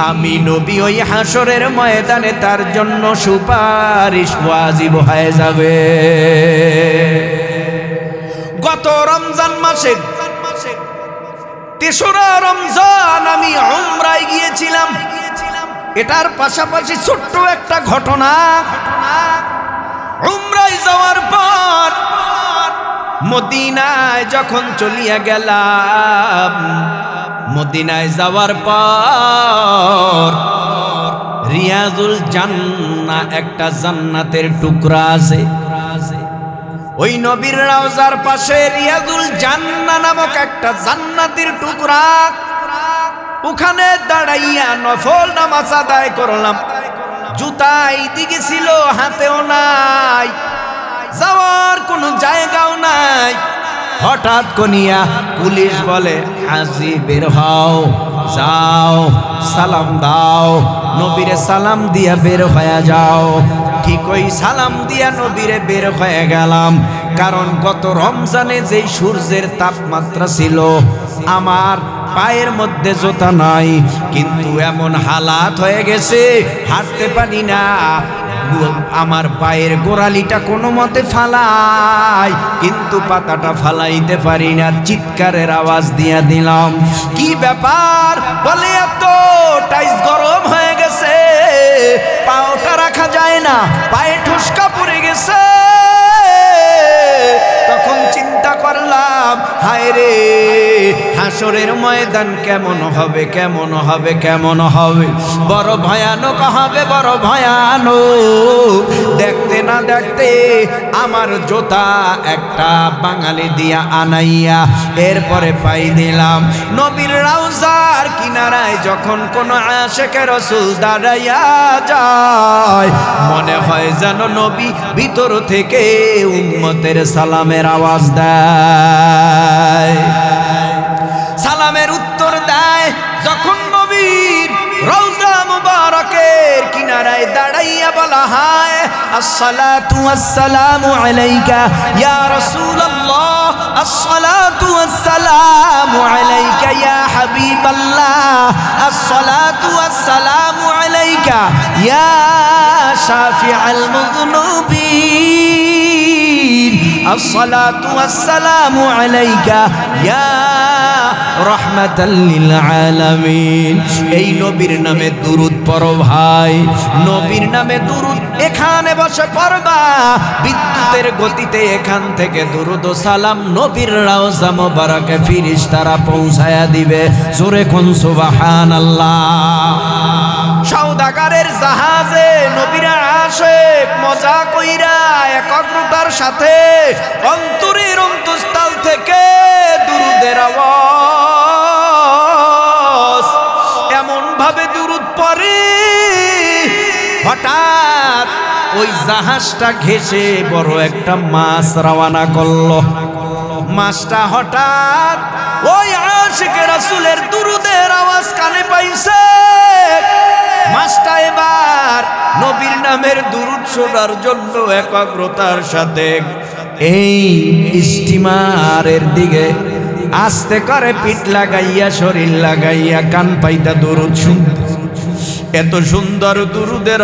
আমি নবী ওই হাসরের ময়দানে তার জন্য সুপারিশ ওয়াজিব হয়ে যাবে গত রমজান মাসে 3রা রমজান আমি উমরায় গিয়েছিলাম এটার পাশাপাশি ছোট্ট একটা ঘটনা উমরায় যাওয়ার পর মদিনায় যখন চলিয়া গেলাম মদিনায় যাওয়ার পর রিয়াজুল জান্নাহ একটা জান্নাতের টুকরা আছে ওই নবীর রওজার পাশে রিয়াজুল জান্নাহ নামক একটা জান্নাতের টুকরা ওখানে দাঁড়াইয়া নফল নামাজ আদায় করলাম জুতা এইদিকে ছিল হাতেও নাই যাওয়ার কোনো জায়গাও নাই হঠাৎ কনিয়া পুলিশ বলে হাজি বের হও যাও সালাম দাও নবীরে সালাম দিয়া বের হয়ে যাও ঠিক ওই সালাম দিয়া নবীরে বের হয়ে গেলাম কারণ গত রমজানে যেই সূর্যের তাপমাত্রা ছিল আমার পায়ের মধ্যে জুতা নাই কিন্তু এমন হালাত হয়ে গেছে হাঁটতে পারি না আমার পায়ের গোড়ালিটা কোনো মতে ফালাই কিন্তু পাতাটা ফালাইতে পারি না চিৎকারের আওয়াজ দিয়া দিলাম কি ব্যাপার বলে এত টাইস গরম হয়ে গেছে পাওটা রাখা যায় না পায়ে ঠুসকা পড়ে গেছে তখন চিন্তা করলাম হায় রে হাসরের ময়দান কেমন হবে কেমন হবে কেমন হবে বড় ভয়ানক হবে বড় ভয়ানক দেখতে না দেখতে আমার জুতা একটা বাঙালি দিয়া আনাইয়া এরপরে পাই দিলাম নবীর রওজার কিনারায় যখন কোন আশিকে রাসূল দাঁড়াইয়া যায় মনে হয় যেন নবী ভিতর থেকে উম্মতের সালামের আওয়াজ দেয় সালামের উত্তর দেয় যখন নবীর রওজা মুবারকের কিনারায় দাঁড়াইয়া বলা হয় আসসালাতু ওয়াসসালামু আলাইকা ইয়া রাসূলুল্লাহ আসসালাতু ওয়াসসালামু আলাইকা ইয়া হাবিবাল্লাহ আসসালাতু ওয়াসসালামু আলাইকা ইয়া শাফিআল মুযনুবিন আসসালাতু ওয়াসসালামু আলাইকা ইয়া রাহমাতাল লিল আলামিন এই নবীর নামে দুরূদ পড়ো ভাই নবীর নামে দুরূদ এখানে বসে পড়বা বিদ্যুতের গতিতে এখান থেকে দুরূদ ও সালাম নবীর রওজা মোবারকে ফেরেশতারা পৌঁছায়া দিবে জোরে কোন সুবহানাল্লাহ সওদাগারের জাহাজে নবীরা আসে মজা কইরা একাগ্রতার সাথে অন্তরের অন্তঃস্থল থেকে দুরূদের আওয়াজ এমন ভাবে দুরূদ পড়ে হঠাৎ ওই জাহাজটা ঘেঁষে বড় একটা মাছ রওনা করলো মাছটা হঠাৎ ওই আশিকে রাসূলের দুরূদের আওয়াজ কানে পাইছে মাছটা এবার নবীর নামের দুরূদ শোনার জন্য একাগ্রতার সাথে এই স্টিমারের দিকে আস্তে করে পিঠ লাগাইয়া শরীর লাগাইয়া কান পাইতা দুরূদ শুনতে এত সুন্দর দুরূদের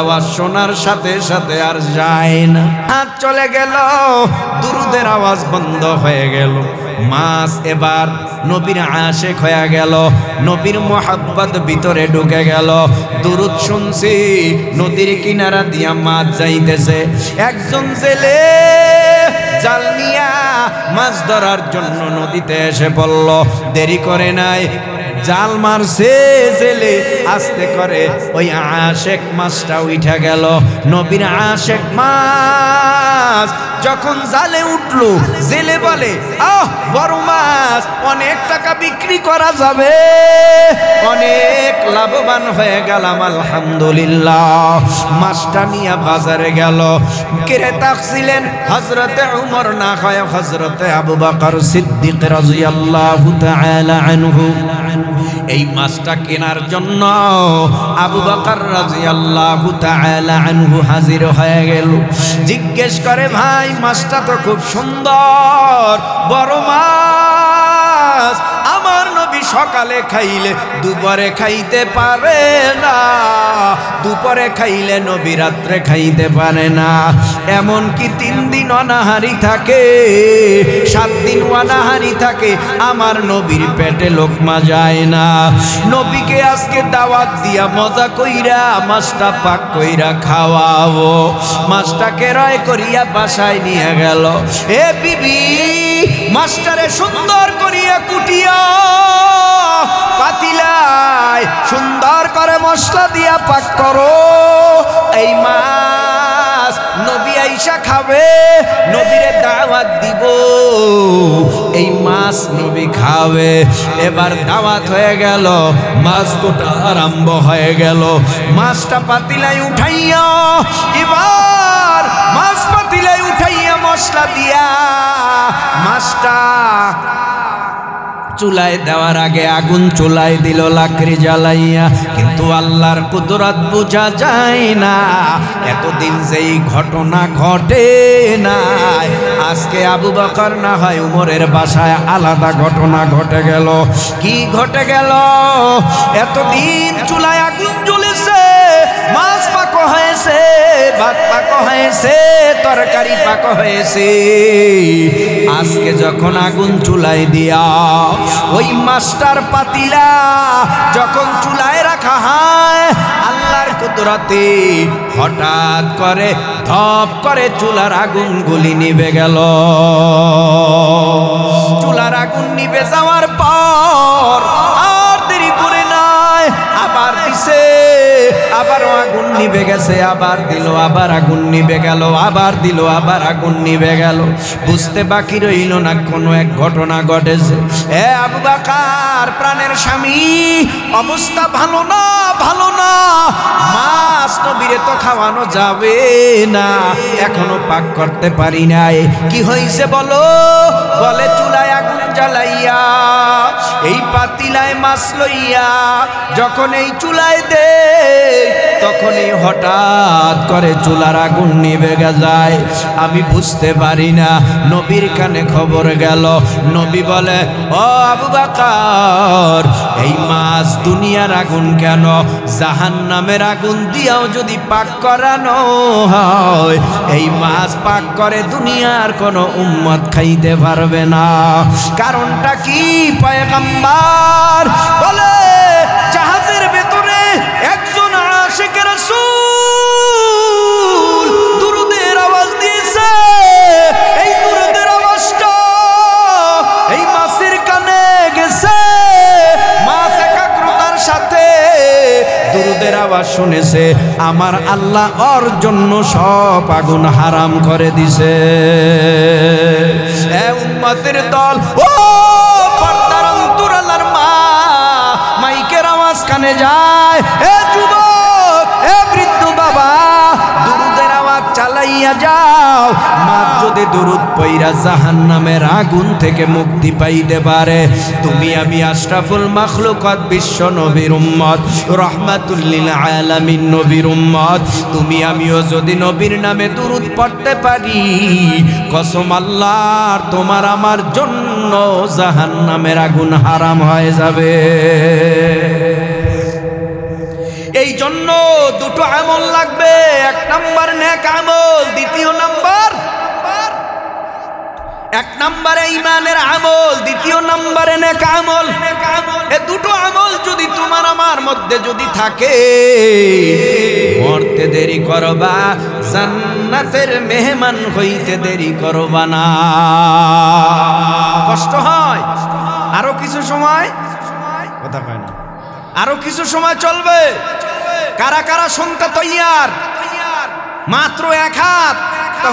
আওয়াজ শোনার সাথে সাথে আর যায় না হাত চলে গেল দুরূদের আওয়াজ বন্ধ হয়ে গেল মাছ এবার নবীর আশিক হয়ে গেল, নবীর মোহাব্বত ভিতরে ঢুকে গেল। দুরুদ শুনছি, নদীর কিনারা দিয়া মাছ যাইতেছে। একজন জেলে জাল নিয়া মাছ ধরার জন্য নদীতে এসে পড়ল। দেরি করে নাই, জাল মারছে জেলে, আস্তে করে ওই আশেক মাছটা উঠা গেল। নবীর আশেক মাছ যখন জালে উঠলো, জেলে বলে, আহ বড় মাছ, অনেক টাকা বিক্রি করা যাবে, অনেক লাভবান হয়ে গেলাম আলহামদুলিল্লাহ। মাছটা নিয়ে বাজারে গেল। ক্রেতা ছিলেন হযরতে উমর না হয় হযরতে আবু বকর সিদ্দিক রাদিয়াল্লাহু তাআলা আনহু। এই মাছটা কেনার জন্য আবু বকর রাদিয়াল্লাহু তাআলা আনহু হাজির হয়ে গেল। জিজ্ঞেস করে, ভাই মাছটা তো খুব সুন্দর, বড় মাছ, আমার নবী সকালে খাইলে দুপুরে খাইতে পারে না, দুপুরে খাইলে নবী রাত্রে খাইতে পারে না, এমনকি 3 দিন অনাহারি থাকে, 7 দিন অনাহারি থাকে, আমার নবীর পেটে লোকমা যায় না। নবীকে আজকে দাওয়াত দিয়া মজা কইরা মাছটা পাক কইরা খাওয়াবো। মাছটাকে রয় করিয়া বাসায় নিয়ে গেল। এ বিবি, মাছটারে সুন্দর করিয়া কুটিয়া পাতিলায় সুন্দর করে মশলা দিয়া পাক করো। এই মাছ নবী আইসা খাবে, নবীরে দাওয়াত দিব, এই মাছ নবী খাবে। এবার দাওয়াত হয়ে গেল, মাছ কোটা আরম্ভ হয়ে গেল। মাছটা পাতিলায় উঠাইয়া, এবার মাছ পাতিলায় উঠাইয়া মশলা দিয়া মাছটা চুলায় দেওয়ার আগে আগুন চুলায় দিল লাকড়ি জ্বালাইয়া। কিন্তু আল্লাহর কুদরত বোঝা যায় না, এতদিন যেই ঘটনা ঘটে নাই, আজকে আবু বকর না হয় উমরের বাসায় আলাদা ঘটনা ঘটে গেল। কি ঘটে গেল? এতদিন চুলায় আগুন জ্বলেছে, মাছ পাক হয়েছে, ভাত পাক হয়েছে, তরকারি পাক হয়েছে। আজকে যখন আগুন চুলায় দিয়া ওই মাছটার পাতিলা যখন চুলায় রাখা হয়, আল্লাহর কুদরতে হঠাৎ করে ধপ করে চুলার আগুন গুলি নিভে গেল। চুলার আগুন নিভে যাওয়ার পর আর দেরি করে নাই, আবার দিছে, আবারও আগুন নিভে গেছে, আবার দিল, আবার আগুন নিভে গেল, আবার দিল, আবার আগুন নিভে গেল। বুঝতে বাকি রইল না কোনো এক ঘটনা ঘটেছে। এ আবু বকর প্রাণের স্বামী, অবস্থা ভালো না, ভালো না, মাছ নবীরে তো খাওয়ানো যাবে না, এখনো পাক করতে পারি নাই। কি হয়েছে বলো? বলে চুলায় আগুন জ্বালাইয়া এই পাতিলায় মাছ লইয়া যখন এই চুলায় দে, তখনই হঠাৎ করে চুলার আগুন নিভে যায়। আমি বুঝতে পারি না, নবীর কানে খবর গেল। নবী বলে, ও আবু বকর, এই মাছ দুনিয়ার আগুন কেন, জাহান্নামের আগুন দিয়াও যদি পাক করানো হয়, এই মাছ পাক করে দুনিয়ার কোনো উম্মত খাইতে পারবে না। কারণটা কি? পয়গম্বর বলে, জাহাজের ভেতরে একজন আশিক রাসূল দুরুদের আওয়াজ দিয়েছে। এই দুরুদের আওয়াজটা এই মাছের কানে গেছে। মাছ একাগ্রতার সাথে দুরুদের আওয়াজ শুনেছে। আমার আল্লাহ ওর জন্য সব আগুন হারাম করে দিছে। এ উম্মতের দল, ও পর্দার অন্তরালার মা, মাইকের আওয়াজ কানে যায়। এ যুবক, এ বৃদ্ধ বাবা, দুরুদের আওয়াজ চালাইয়া যাও। মাছ যদি দুরুদ পইরা জাহান্নামের আগুন থেকে মুক্তি পাইতে পারে, তুমি আমি আশরাফুল মাখলুকাত বিশ্ব নবীর উম্মত, রাহমাতুল লিল আলামিন নবীর উম্মত, তুমি আমিও যদি নবীর নামে দুরুদ পড়তে পারি, কসম আল্লাহর, তোমার আমার জন্য জাহান্নামের আগুন হারাম হয়ে যাবে। এই জন্য দুটো আমল লাগবে। 1 নাম্বার নেক আমল, দ্বিতীয় নাম্বার এক নম্বরে ঈমানের আমল, দ্বিতীয় নম্বরে নেক আমল। এই দুটো আমল যদি তোমার আমার মধ্যে যদি থাকে, মরতে দেরি করবা, জান্নাতের মেহমান হইতে দেরি করবা না। কষ্ট হয় আরো কিছু সময়, কথা কয় না, আরো কিছু সময় চলবে। কারা কারা শুনতে তৈয়ার? মাত্র এক হাত।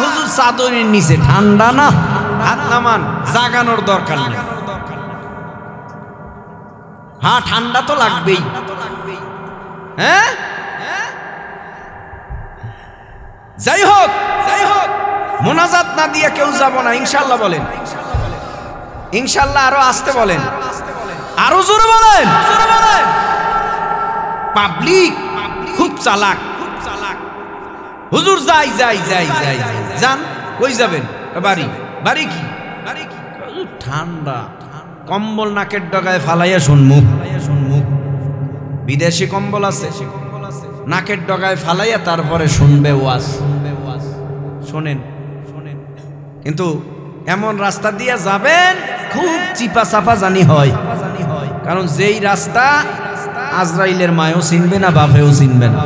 হুজুর চাদরের নিচে ঠান্ডা না, হাত নামান, জাগানোর দরকার নেই। হ্যাঁ ঠান্ডা তো লাগবেই। হ্যাঁ যাই হোক, মোনাজাত না দিয়ে কেউ যাব না ইনশাআল্লাহ বলেন। ইনশাআল্লাহ আরো আসতে বলেন, আরো জোরে বলেন। পাবলিক খুব চালাক। হুজুর যাই যাই যাই যাই যান। কই যাবেন? বাড়ি। বাড়ি কি? ঠান্ডা, কম্বল নাকের ডগায় ফালাইয়া শুনমু। বিদেশি কম্বল আছে, নাকের ডগায় ফালাইয়া তারপরে শুনবে ওয়াজ। শোনেন, কিন্তু এমন রাস্তা দিয়ে যাবেন খুব চিপা চাপা জানি হয়। কারণ যেই রাস্তা আজরাইলের মায়ও চিনবে না, বাপেও চিনবে না,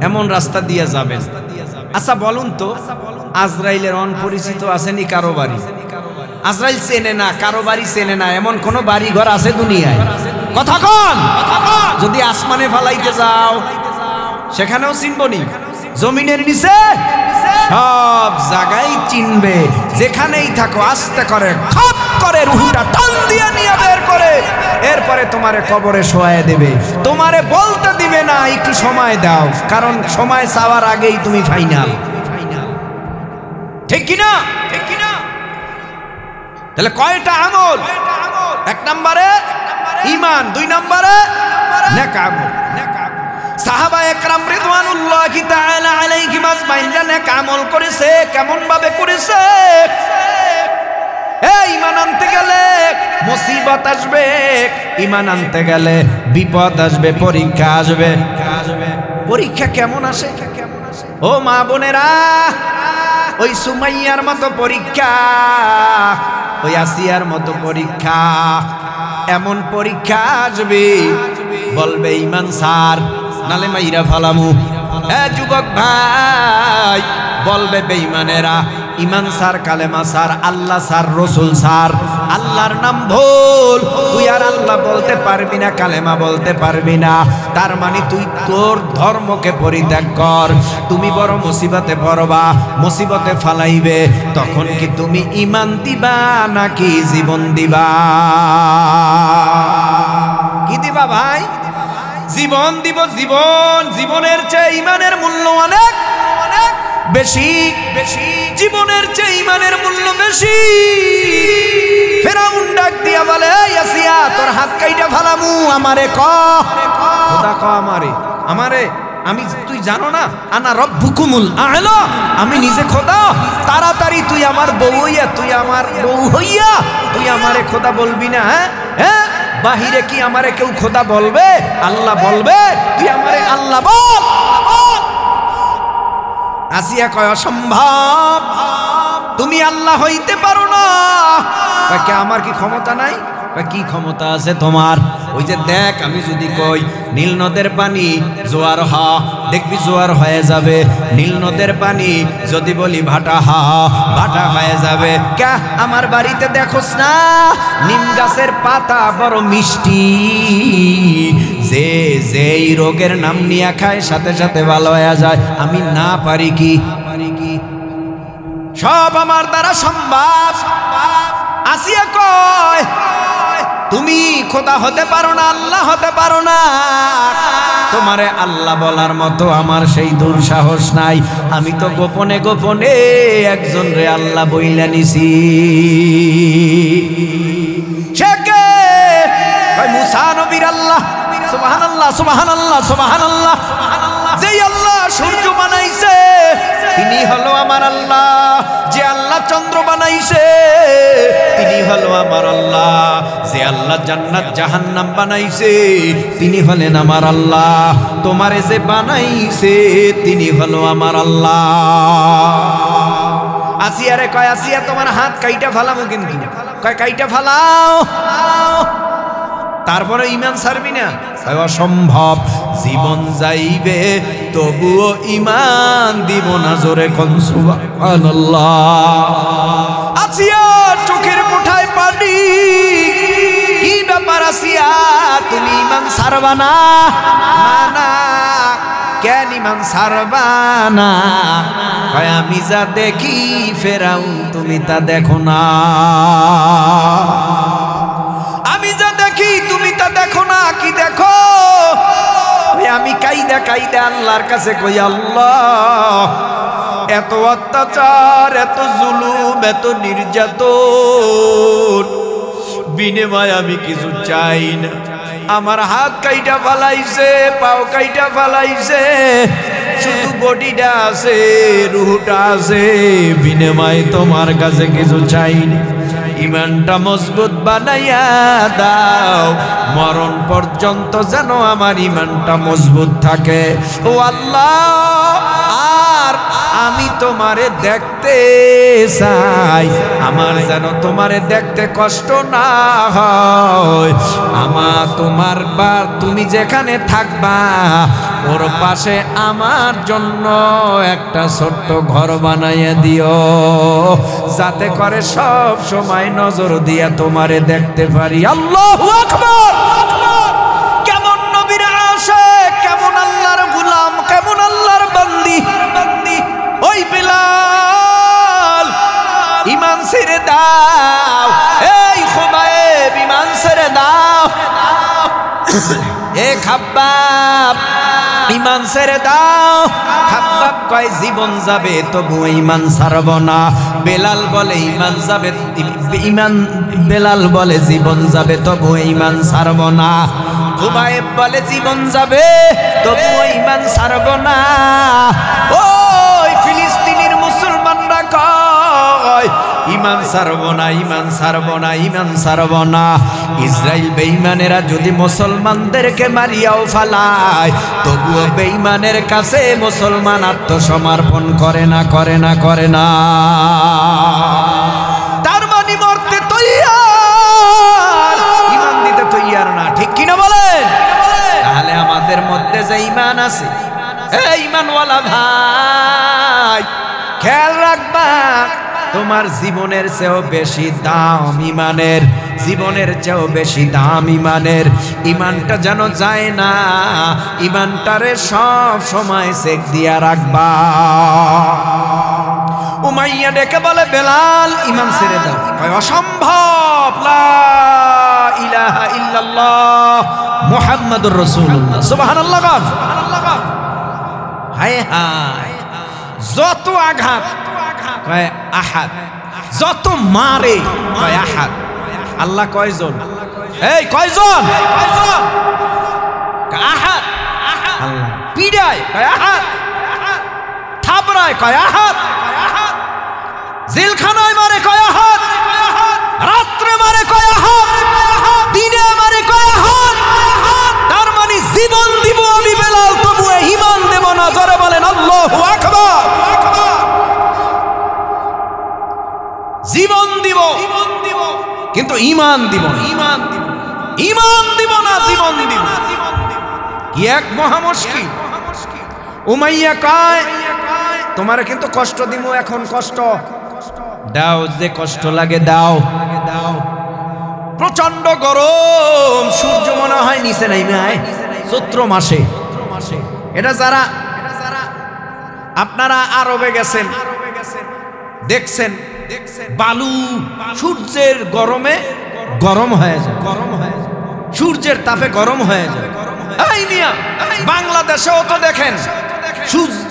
এমন রাস্তা দিয়ে যাবেন। আচ্ছা বলুন তো, আজরাইলের অনপরিচিত আসেনি কারো বাড়ি? আজরাইল চেনে না, কারো বাড়ি চেনে না, এমন কোন বাড়ি ঘর আছে দুনিয়ায়? কথা কন। যদি আসমানে ফালাইতে যাও সেখানেও চিনবনি, জমিনের নিচে সব জায়গায় চিনবে। যেখানেই থাকো আস্তে করে খপ করে রুহুটা টান দিয়ে নিয়ে বের করে এরপরে তোমারে কবরে শোয়ায় দেবে। তোমারে বলতে দিবে না একটু সময় দাও, কারণ সময় চাওয়ার আগেই তুমি ফাইনাল। ঠিক কিনা? তাহলে কয়টা আমল? এক নম্বরে ঈমান, দুই নম্বরে নেক আমল। সাহাবা একরাম রিদওয়ানুল্লাহি তাআলা আলাইহিম আজমাইন নেক আমল করেছে। কেমন ভাবে করেছে? ঈমান আনতে গেলে মুসিবত আসবে, ঈমান আনতে গেলে বিপদ আসবে, পরীক্ষা আসবে। পরীক্ষা কেমন আসে? ও মা বোনেরা, ওই সুমাইয়ার মতো পরীক্ষা, ওই আসিয়ার মতো পরীক্ষা, এমন পরীক্ষা আসবে বলবে ঈমান সার, নালে মাইরা ফালামু। যুবক ভাই বলবে বেঈমানেরা, ঈমান সার, কালেমা সার, আল্লাহ সার, রসুল সার, আল্লাহর নাম ভুল, তুই আর আল্লাহ বলতে পারবি না, কালেমা বলতে পারবি না, তার মানে তুই তোর ধর্মকে পরিত্যাগ কর। তুমি বড় মুসিবতে পড়বা, মুসিবতে ফালাইবে। তখন কি তুমি ঈমান দিবা নাকি জীবন দিবা? কি দিবা ভাই? জীবন দিব। জীবনের চেয়ে ঈমানের মূল্য অনেক বেশি। জীবনের চেয়ে ঈমানের মূল্য বেশি। ফেরাউন ডাক দিয়া বলে, আসিয়া তোর হাত কাইটা ফালামু, আমারে ক, খোদা ক আমারে। আমি, তুই জানো না আনা রব্বুকুমুল আ'লা, আমি নিজে খোদা। তাড়াতাড়ি তুই আমার বউ হইয়া, তুই আমার বউ হইয়া তুই আমারে খোদা বলবি না? হ্যাঁ, বাহিরে কি আমারে কেউ খোদা বলবে? আল্লাহ বলবে, তুই আমারে আল্লাহ বল। আসিয়া কয় অসম্ভব, তুমি আল্লাহ হইতে পারো না। আমার কি ক্ষমতা নাই? কি ক্ষমতা আছে তোমার? ওই যে দেখ, আমি যদি কই নীল নদের পানি জোয়ার হ, দেখবি জোয়ার হয়ে যাবে। নীল নদের পানি যদি বলি ভাটা হ, ভাটা হয়ে যাবে। কে আমার বাড়িতে দেখোস না নিম গাছের পাতা বড় মিষ্টি, যে যেই রোগের নাম নিয়ে খায় সাথে সাথে ভালো হয়ে যায়। আমি না পারি কি? সব আমার দ্বারা সম্ভব। আসিয়া কয়, তুমি খোদা হতে পারো না, আল্লাহ হতে পারো না। তোমারে আল্লাহ বলার মতো আমার সেই দুঃসাহস নাই। আমি তো গোপনে গোপনে একজন রে আল্লাহ বইলা নিছি। সে কে? মুসা নবীর আল্লাহ। সুবহানাল্লাহ, সুবহানাল্লাহ, সুবহানাল্লাহ। যেই আল্লাহ সূর্য বানাইছে তিনি হলো আমার আল্লাহ। যে আল্লাহ চন্দ্র বানাইছে তিনি হলো আমার আল্লাহ। যে আল্লাহ জান্নাত জাহান্নাম বানাইছে তিনি হলেন আমার আল্লাহ। তোমারে যে বানাইছে তিনি হলো আমার আল্লাহ। আসিয়ারে কয় আসিয়া তোমার হাত কাইটা ফালামো, কিন্তু কয় কাইটা ফালাও, তারপরে ইমান ছাড়বি না? অসম্ভব, জীবন যাইবে তবুও ইমান দিব না। জোরে কোন সুবহানাল্লাহ। আসিয়া চোখের কোঠায় পানি, কি ব্যাপার আসিয়া তুমি ইমান ছাড়বা না? না, কেন ইমান ছাড়বা না? কয় আমি যা দেখি ফেরাউন তুমি তা দেখো না, আমি যা দেখি তুমি তা দেখো না। কি দেখো? আমি কাইদা কাইদা আল্লাহর কাছে কই, আল্লাহ এত অত্যাচার, এত জুলুম, এত নির্যাতন, বিনিময় আমি কিছু চাই না। আমার হাত কাইটা ফালাইছে, পাও কাইটা ফালাইছে, শুধু বডিটা আছে, রুহটা আছে, বিনিময় তোমার কাছে কিছু চাই না। ইমানটা মজবুত বানাইয়া দাও, মরণ পর্যন্ত যেন আমার ইমানটা মজবুত থাকে। ও আল্লাহ, আর আমি তোমারে দেখতে চাই, আমার যেন তোমারে দেখতে কষ্ট না হয়। আমার তোমার বা তুমি যেখানে থাকবা ওর পাশে আমার জন্য একটা ছোট্ট ঘর বানাইয়া দিও, যাতে করে সব সময় নজর দিয়া তোমারে দেখতে পারি। আল্লাহু আকবার। কেমন নবীর আশিক, কেমন আল্লাহর গোলাম, কেমন আল্লাহর বান্দি। ওই বিলাল ইমান ছেড়ে দাও, এই খুবাইব ইমান ছেড়ে দাও, এ খাব্বাব ইমান ছেড়ে দাও। খাব্বাব কয় জীবন যাবে তবু ইমান ছাড়ব না। বেলাল বলে ইমান যাবে, বেলাল বলে জীবন যাবে তবু ইমান ছাড়ব না। খুবাইব বলে জীবন যাবে তবু ইমান ছাড়ব না। ওই ফিলিস্তিনের মুসলমানরা কয় ইমান ছাড়ব না, ইমান ছাড়ব না, ইমান ছাড়ব না। ইসরাইল বেঈমানেরা যদি মুসলমানদেরকে মারিয়াও ফালায়, তবুও বেঈমানের কাছে মুসলমান আত্মসমর্পণ করে না, করে না, করে না। তার মানে মরতে তৈয়ার, ইমান দিতে তৈয়ার না। ঠিক কিনা বলেন? তাহলে আমাদের মধ্যে যে ইমান আছে, এই ইমানওয়ালা ভাই খেয়াল রাখবা, তোমার জীবনের চেয়েও বেশি দাম ইমানের, জীবনের চেয়েও বেশি দাম ইমানের। ইমানটা যেন যায় না, ইমানটারে সব সময় চেক দিয়া রাখবা। উমাইয়া ডেকে বলে বেলাল ইমান ছেড়ে দাও, অসম্ভব, লা ইলাহা ইল্লাল্লাহ মুহাম্মাদুর রাসূলুল্লাহ, সুবহানাল্লাহ। হায় হায়, যত আঘাত কয় আহাদ, যত মারে কয় আহাদ। আল্লাহ কয়জন? এই কয়জন? আহাদ। আল্লাহ পিড়ায় কয় আহাদ, থাবড়ায় কয় আহাদ, জেলখানায় মারে কয় আহাদ, রাত্রে মারে কয় আহাদ, দিনে মারে কয় আহাদ। তার মানে জীবন দিব আমি বেলাল, তবু ঈমান দেব না। জোরে বলেন আল্লাহু আকবার। জীবন দিব কিন্তু ঈমান দিব, ঈমান দিব, ঈমান দিব না, জীবন দিব। কি এক মহা মুশকিল। উমাইয়া কয় তোমারে কিন্তু কষ্ট দিব, এখন কষ্ট দাও, যে কষ্ট লাগে দাও। প্রচন্ড গরম, সূর্য মনে হয় নিচে নাইমায় চৈত্র মাসে। এটা যারা আপনারা আরবে গেছেন দেখছেন, বালু সূর্যের গরমে গরম হয়ে যায়, গরম হয়ে যায়, সূর্যের তাপে গরম হয়ে যায়। এই মিয়া, বাংলাদেশেও তো দেখেন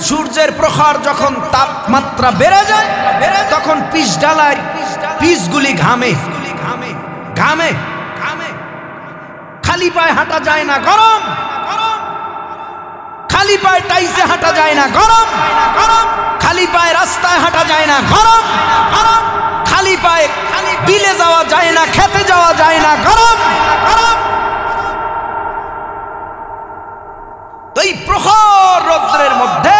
সূর্যের প্রখর যখন তাপমাত্রা বেড়ে যায়, তখন পিচ ডালায় পিচগুলি ঘামে, ঘামে, খালি পায়ে হাঁটা যায় না, গরম। খালি পায়ে টাইসে হাঁটা যায় না, গরম। খালি পায়ে রাস্তায় হাঁটা যায় না, গরম। খালি পায়ে বিলে যাওয়া যায় না, খেতে যাওয়া যায় না, গরম। তো এই প্রখর রৌদ্রের মধ্যে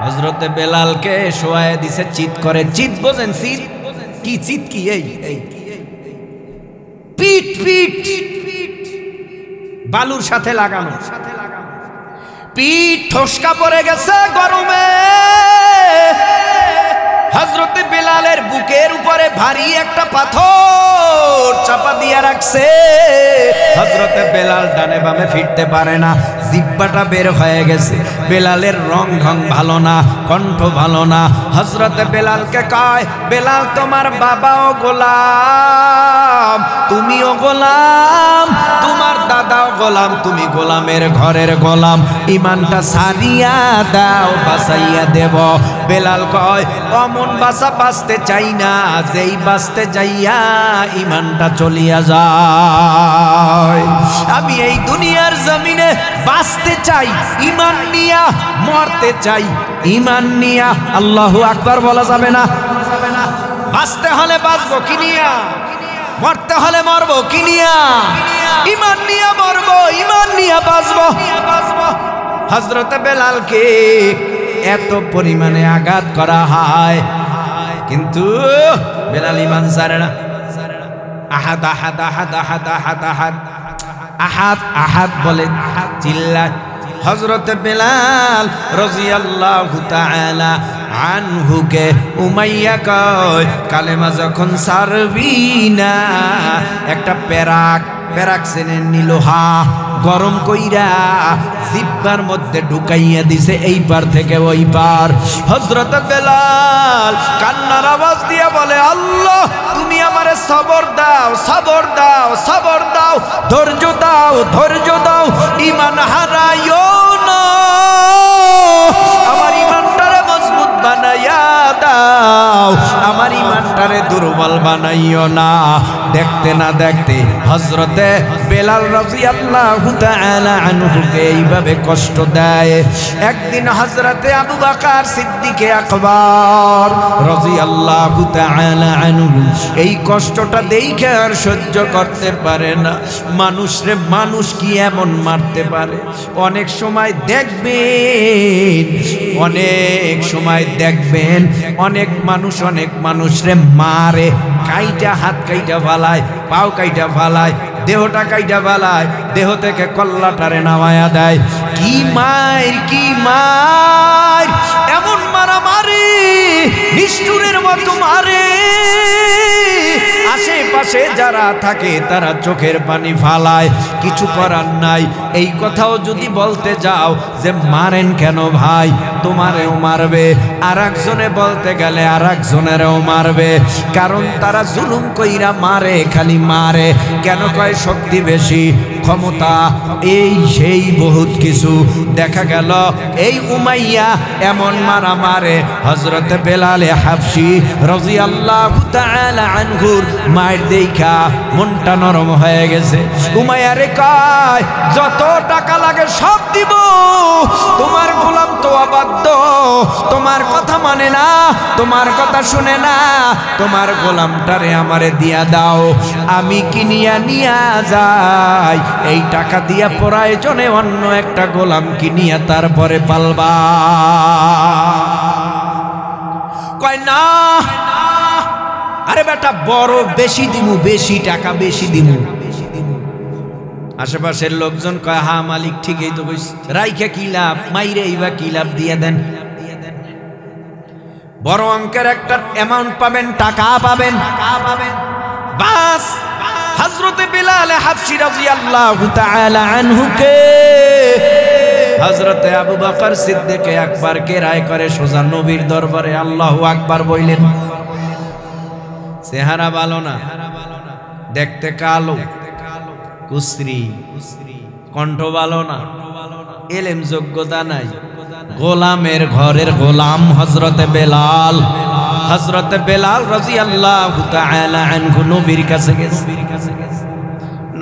হযরত হযরতে বেলালকে শোয়ায় দিছে চিৎ করে। চিৎ বোঝেন? চিৎ কি? চিৎ কি? এই পিঠ পিঠ বালুর সাথে লাগানো, পিঠ ঠসকা পড়ে গেছে গরমে। হযরতে বেলালের বুকের উপরে ভারী একটা পাথর চাপা দিয়া রাখছে। হযরতে বেলাল ডানে বামে ফিরতে পারে না, জিহ্বাটা বের হয়ে গেছে। বেলালের রং ঢং ভালো না, কণ্ঠ ভালো না। হযরতে বেলালকে কয়, বেলাল তোমার বাবাও গোলাম, তুমিও গোলাম, তোমার দাদাও গোলাম, তুমি গোলামের ঘরের গোলাম, ইমানটা সারিয়া দাও, বাঁচাইয়া দেব। বেলাল কয়, অমন বাঁচা বাঁচতে চাই না, যেই বাঁচতে যাইয়া ইমানটা চলিয়া যায়। আমি এই দুনিয়ার জমিনে বাঁচতে চাই ইমান নিয়া, মরতে চাই ইমান নিয়া। আল্লাহু আকবার বলা যাবে না? বাঁচতে হলে বাঁচবো কি নিয়া, মরতে হলে মরবো কি নিয়া? ইমান নিয়া মরবো, ইমান নিয়া বাঁচবো। হযরতে বেলালকে এত পরিমাণে আঘাত করা হয়, কিন্তু বেলাল ইমান ছাড়ে না। আহাদ আহাদ আহাদ আহাদ আহাদ আহাদ আহাদ আহাদ বলে চিল্লায়। হযরতে বেলাল রাদিয়াল্লাহু তাআলা আনহুকে উমাইয়া কয়, কালেমা যখন ছাড়বি না, একটা পেরাক চেনে নিলোহা গরম কইরা জিহ্বার মধ্যে ঢুকাইয়া দিছে, এই পার থেকে ওই পার। হযরত বেলাল কান্নার আওয়াজ দিয়া বলে, আল্লাহ তুমি আমারে সবর দাও, সবর দাও, সবর দাও, ধৈর্য দাও, ধৈর্য দাও, ইমান হারাইও না, আমার ইমানটারে মজবুত বানাইয়া দাও, আমার ইমানটারে দুর্বল বানাইও না। দেখতে না দেখতে হযরতে বেলাল রাদিয়াল্লাহু তাআলা আনহুকে এইভাবে কষ্ট দেয়। একদিন হযরতে আবু বকর সিদ্দিকে আকবর রাদিয়াল্লাহু তাআলা আনহু এই কষ্টটা দেখে আর সহ্য করতে পারে না। মানুষরে মানুষ কি এমন মারতে পারে? অনেক সময় দেখবেন, অনেক সময় দেখবেন অনেক মানুষরে মারে, কাইটা হাত কাইটা ফালায়, পাও কাইটা ফালায়, দেহটা কাইটা ফালায়, দেহ থেকে কল্লাটারে নামায়া দেয়। কি মার, কি মার! এমন মারামারি, নিষ্ঠুরের মতো মারে। আশেপাশে যারা থাকে তারা চোখের পানি ফালায়, কিছু করার নাই। এই কথাও যদি বলতে যাও যে মারেন কেন ভাই, তোমারেও মারবে, আর একজনে বলতে গেলে আর একজনেরও মারবে, কারণ তারা জুলুম কইরা মারে, খালি মারে। কেন কয়? শক্তি বেশি, ক্ষমতা, এই সেই বহুত কিছু। দেখা গেল এই উমাইয়া এমন মারা মারে, হযরতে বেলাল হাবশী রাদিয়াল্লাহু তাআলা আনহুর মায়ের দেখা মনটা নরম হয়ে গেছে। উমাইয়ারে কয়, যত টাকা লাগে সব দিব, তোমার গোলাম তো অবাধ্য, তোমার কথা মানে না, তোমার কথা শুনে না, তোমার গোলামটারে আমারে দিয়া দাও, আমি কিনিয়া নিয়া যাই, এই টাকা দিয়া প্রয়োজনে অন্য একটা গোলাম কিনিয়া তারপরে পালবা। কয় না, আরে বেটা বড় বেশি দিমু, বেশি টাকা বেশি দিমু। আশেপাশের লোকজন কয়, হা মালিক ঠিকই তো কইস, রাইখা কি লাভ, মাইরে ইবা কি লাভ, দিয়ে দেন। বড় অঙ্কের একটা অ্যামাউন্ট পাবেন, টাকা পাবেন, বাস। হযরতে বেলাল হাবশী রাদিয়াল্লাহু তাআলা আনহুকে হযরতে আবু বকর সিদ্দিক আকবরকে রায় করে সোজা নবীর দরবারে আল্লাহু আকবার বললেন। চেহারা ভালো না, দেখতে কালো কুসরি, কণ্ঠ ভালো না, এলেম যোগ্যতা নাই, গোলামের ঘরের গোলাম হযরতে বেলাল। হযরতে বেলাল রাদিয়াল্লাহু তাআলা আনহু নবীর কাছে গেছে।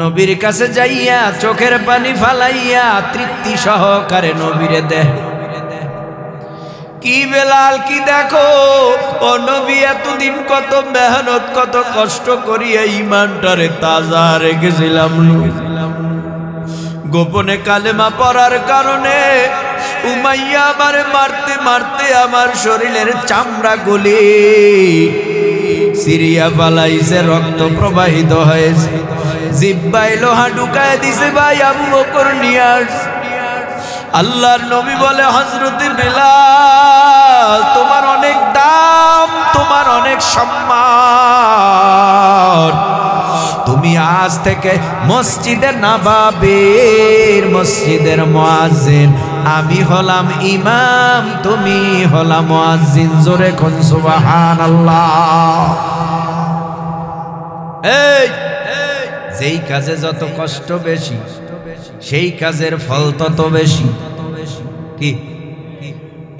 নবীর কাছে যাইয়া চোখের পানি ফালাইয়া তৃপ্তি সহকারে নবীরে দেহ। কি বেলাল, কি দেখো, ও নবী এতদিন কত মেহনত কত কষ্ট করিয়া ইমানটারে তাজা রেখেছিলাম, গোপনে কালেমা পড়ার কারণে উমাইয়া আমারে মারতে মারতে আমার শরীরের চামড়া গলে সিরিয়া পালাইছে, রক্ত প্রবাহিত হয়েছে, জিব্বায় লোহা ঢুকায় দিছে ভাই আবু বকর নিয়াস। আল্লাহর নবী বলে, হযরত বেলাল তোমার অনেক দাম, তোমার অনেক সম্মান, তুমি আজ থেকে মসজিদে নববীর মসজিদের মুয়াজ্জিন, আমি হলাম ইমাম, তুমি হলাম মুয়াজ্জিন। জোরে কোন সুবহানাল্লাহ। এই যেই কাজে যত কষ্ট বেশি সেই কাজের ফল তত বেশি। কি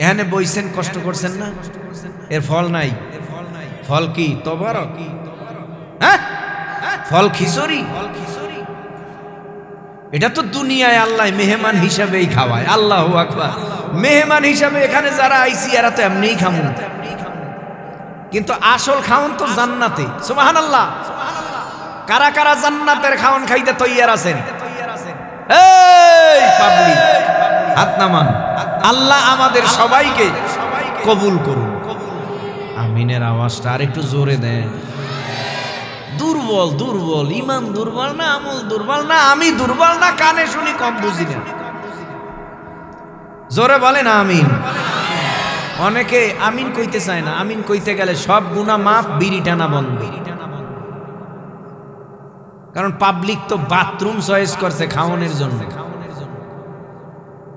এখানে বইছেন, কষ্ট করছেন না, এর ফল নাই। ফল কি? তবারক। হ্যাঁ, ফল খিচুড়ি। এটা তো দুনিয়ায় আল্লাহ মেহমান হিসাবেই খাওয়ায়। আল্লাহু আকবার। মেহমান হিসাবে এখানে যারা আইছি এরা তো এমনিই খামু, কিন্তু আসল খাওন তো জান্নাতে। সুবহানাল্লাহ। কারা কারা জান্নাতের খাওন খাইতে তৈয়ার আছেন? এই পাবলিক হাত নামান। আল্লাহ আমাদের সবাইকে কবুল করুন। আমিনের আওয়াজটা আর একটু জোরে দেন। দুর্বল দুর্বল, ইমান দুর্বল না, আমল দুর্বল না, আমি দুর্বল না, কানে শুনি কম বুঝি না। জোরে বলেন আমিন। অনেকে আমিন কইতে চায় না। আমিন কইতে গেলে সব গুনাহ মাফ, বিড়ি টানা বন্ধ। কারণ পাবলিক তো বাথরুম চয়েস করছে খাওয়ানোর জন্য।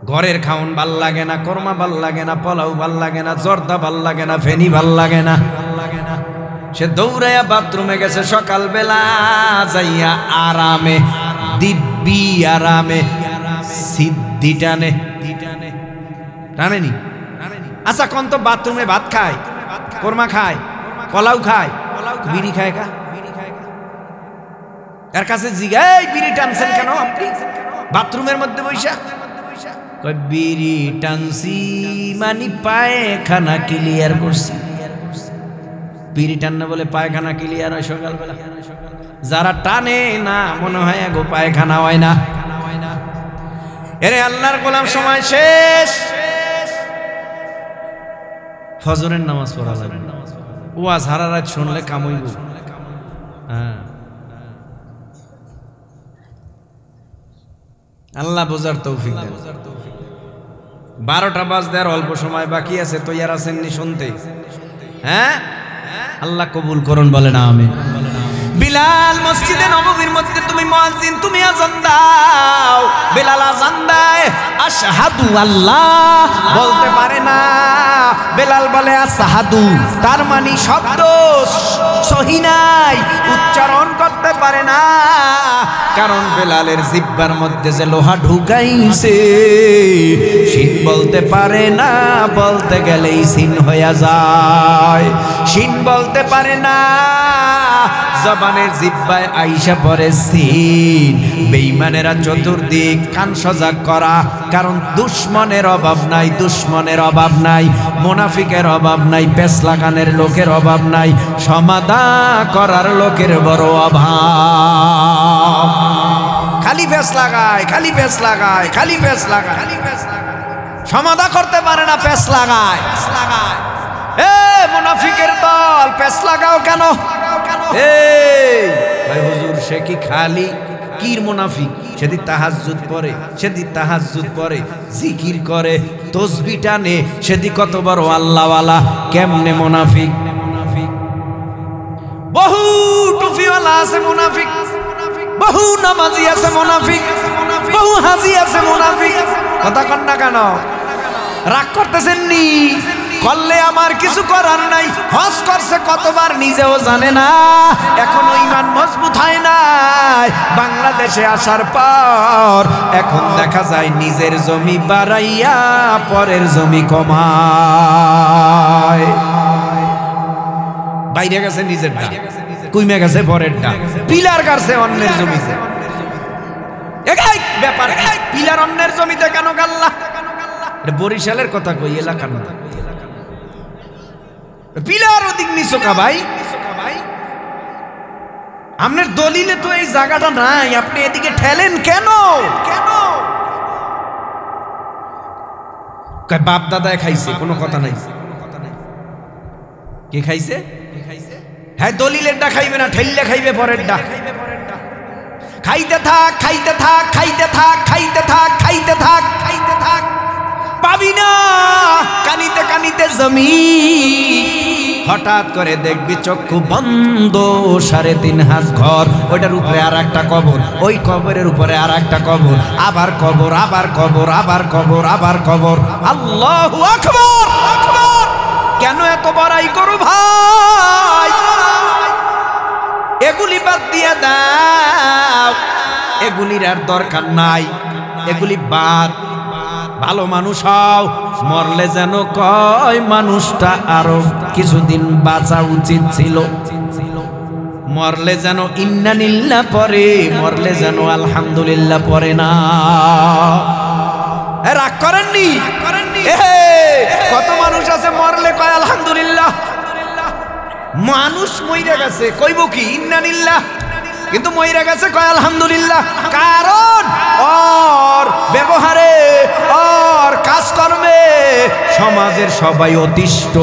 ঘরের খাওন ভাল লাগে না, কর্মা ভাল লাগে না, পোলাও ভাল লাগে না, জর্দা ভাল লাগে না, ফেনি ভাল লাগে না, সে দৌড়াইয়া বাথরুমে গেছে সকালবেলা, যাইয়া আরামে দিব্যি আরামে সিদ্ধি টানে। টানেনি? আচ্ছা কোন তো বাথরুমে ভাত খায়, কোরমা খায়, পোলাও খায়, বিড়ি খায় কা? এর কাছে জিজ্ঞাই বিড়ি টানছেন কেন আপনি বাথরুমের মধ্যে বৈশা? বিড়ি টানছি মানে পায়খানা ক্লিয়ার করছি। বিড়ি টান্না বলে পায়খানা ক্লিয়ার হয় সকালবেলা? যারা টানে না মনে হয় গো পায়খানা হয় না। এরে আল্লাহর গোলাম, সময় শেষ। ফজরের নামাজ পড়া লাগবে। ওয়াজ সারা রাত শুনলে কামইব। হ্যাঁ, আল্লাহ বোঝার তৌফিক দেন। 12টা বাজতে আর অল্প সময় বাকি আছে, তৈয়ার আছেননি শুনতে? হ্যাঁ, আল্লাহ কবুল করুন, বলেন আমিন। বিলাল মসজিদে নববীর মধ্যে তুমি মুয়াজ্জিন, তুমি আযান দাও। বিলাল আযান দেয়, আশহাদু আল্লাহ বলতে পারে না। বিলাল বলে আশহাদু, তার মানে শব্দ সহি নাই, উচ্চারণ করতে পারে না। কারণ বিলালের জিহ্বার মধ্যে যে লোহা ঢুকাইছে, শিন বলতে পারে না, বলতে গেলেই সিন হয়ে যায়। শিন বলতে পারে না, জবানের জিহ্বায় আইসা পড়ে সিন। বেঈমানেরা চতুর্দিক কান সজাগ করা, কারণ দুশমনের অভাব নাই, দুশমনের অভাব নাই, মুনাফিকের অভাব নাই, পেছ লাগানের লোকের অভাব নাই, সমাধান করার লোকের বড় অভাব। খালি পেছ লাগায়, খালি পেছ লাগায়, খালি পেছ লাগায়, খালি পেছ লাগায়, সমাধান করতে পারে না, পেছ লাগায়। এ মুনাফিকের দল, পেছ লাগাও কেন? ভাই হুজুর, সে কি খালি কির মুনাফিক? সেদিন তাহাজ্জুদ পড়ে, সেদিন তাহাজ্জুদ পড়ে, জিকির করে, তাসবিহ টানে, সেদিন কত বড় আল্লাহওয়ালা, কেমনে মুনাফিক? বহু টুপিওয়ালা আছে মুনাফিক, বহু নামাজি আছে মুনাফিক, বহু হাজি আছে মুনাফিক। কথা কন না কেন? রাগ করতেছেন নি? করলে আমার কিছু করার নাই। হজ করছে কতবার নিজেও জানে না, এখনো ঈমান মজবুত হয় নাই। বাংলাদেশে আসার পর এখন দেখা যায় নিজের জমি বাড়াইয়া পরের জমি কমায়। বাইরে গেছে নিজেরটা, কুইমে গেছে পরেরটা, পিলার গাড়ছে অন্যের জমিতে। একাই ব্যাপার, পিলার অন্যের জমিতে কেন গাল্লা? বরিশালের কথা কই, এলাকার না। পিলার অধিক নিচকা ভাই, আপনার দলিলে তো এই জায়গাটা নাই, আপনি এদিকে ঠেলেন কেন? কেন বাপ দাদায় খাইছে, কোনো কথা নাই। কে খাইছে? হ্যাঁ, দলিলেরটা খাইবে না, ঠেললে খাইবে পরেরটা। খাইতে থাক, খাইতে থাক, খাইতে থাক, খাইতে থাক, খাইতে থাক, খাইতে থাক, পাবি না। কানিতে কানিতে জমি, হঠাৎ করে দেখবি চক্ষু বন্ধ, 3.5 হাত ঘর, ওইটার উপরে আর একটা কবর, ওই কবরের উপরে আর একটা কবর, আবার কবর, আবার কবর, আবার কবর, আবার কবর। আল্লাহু আকবার! কেন এত বড়াই করো ভাই? এগুলি বাদ দিয়ে দাও, এগুলির আর দরকার নাই, এগুলি বাদ। ভালো মানুষ হও, মরলে যেন কয় মানুষটা আরো কিছুদিন বাঁচা উচিত ছিল। মরলে যেন ইন্নালিল্লাহ পড়ে, মরলে যেন আলহামদুলিল্লাহ পড়ে না। রাগ করেননি? কত মানুষ আছে মরলে কয় আলহামদুলিল্লাহ। মানুষ মইরা গেছে কইব কি ইন্নালিল্লাহ, কিন্তু মইরা গেছে কয় আলহামদুলিল্লাহ। কারণ ওর ব্যবহারে, ওর কাজকর্মে সমাজের সবাই অতিষ্ঠ,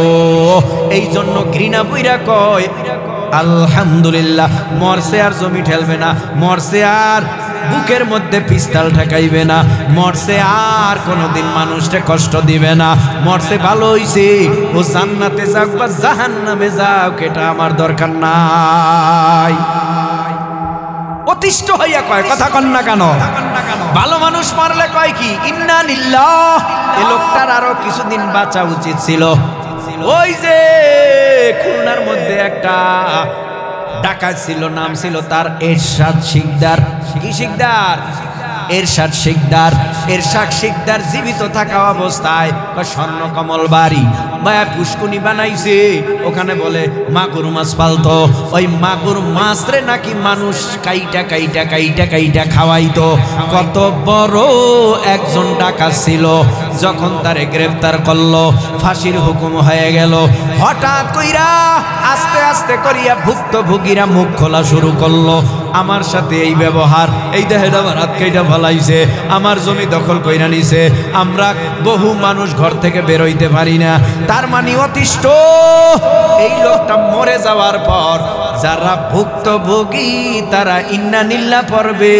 এই জন্য ঘৃণা বইরা কয় আলহামদুলিল্লাহ। মরছে আর জমি ঠেলবে না, মরছে আর বুকের মধ্যে পিস্তল ঠেকাইবে না, মরছে আর কোনোদিন মানুষকে কষ্ট দিবে না, মরছে ভালো হইছে, ও জান্নাতে যাক বা জাহান্নামে যাক এটা আমার দরকার নাই। অতিষ্ঠ হইয়া কয়, কথা কন না কেন? ভালো মানুষ মারলে কয় কি ইন্না লিল্লাহ, এই লোকটার আরো কিছুদিন বাঁচা উচিত ছিল। ওই যে খুলনার মধ্যে একটা ডাকাত ছিল, নাম ছিল তার এরশাদ শিকদার। কি শিকদার? এরশাদ শিকদার। এরশাদ শিকদার জীবিত থাকা অবস্থায় স্বর্ণ কমল বাড়ি মায়া পুষ্কুনি বানাইছে, ওখানে বলে মাগুর মাছ পালতো। ওই মাগুর মাছ রে নাকি মানুষ কাইটা কাইটা কাইটা কাইটা খাওয়াইতো। কত বড় একজন ডাকাত ছিল। যখন তারে গ্রেফতার করলো, ফাঁসির হুকুম হয়ে গেল, হঠাৎ কইরা আস্তে আস্তে করিয়া ভুক্তভোগীরা মুখ খোলা শুরু করলো। আমার সাথে এই ব্যবহার, এই দেহের আমার হাত কেইটা ফলাইছে, আমার জমি দখল কইরা নিছে, আমরা বহু মানুষ ঘর থেকে বেরোইতে পারি না। তার মানে অতিষ্ঠ। এই লোকটা মরে যাওয়ার পর যারা ভুক্তভোগী তারা ইন্না লিল্লাহ পড়বে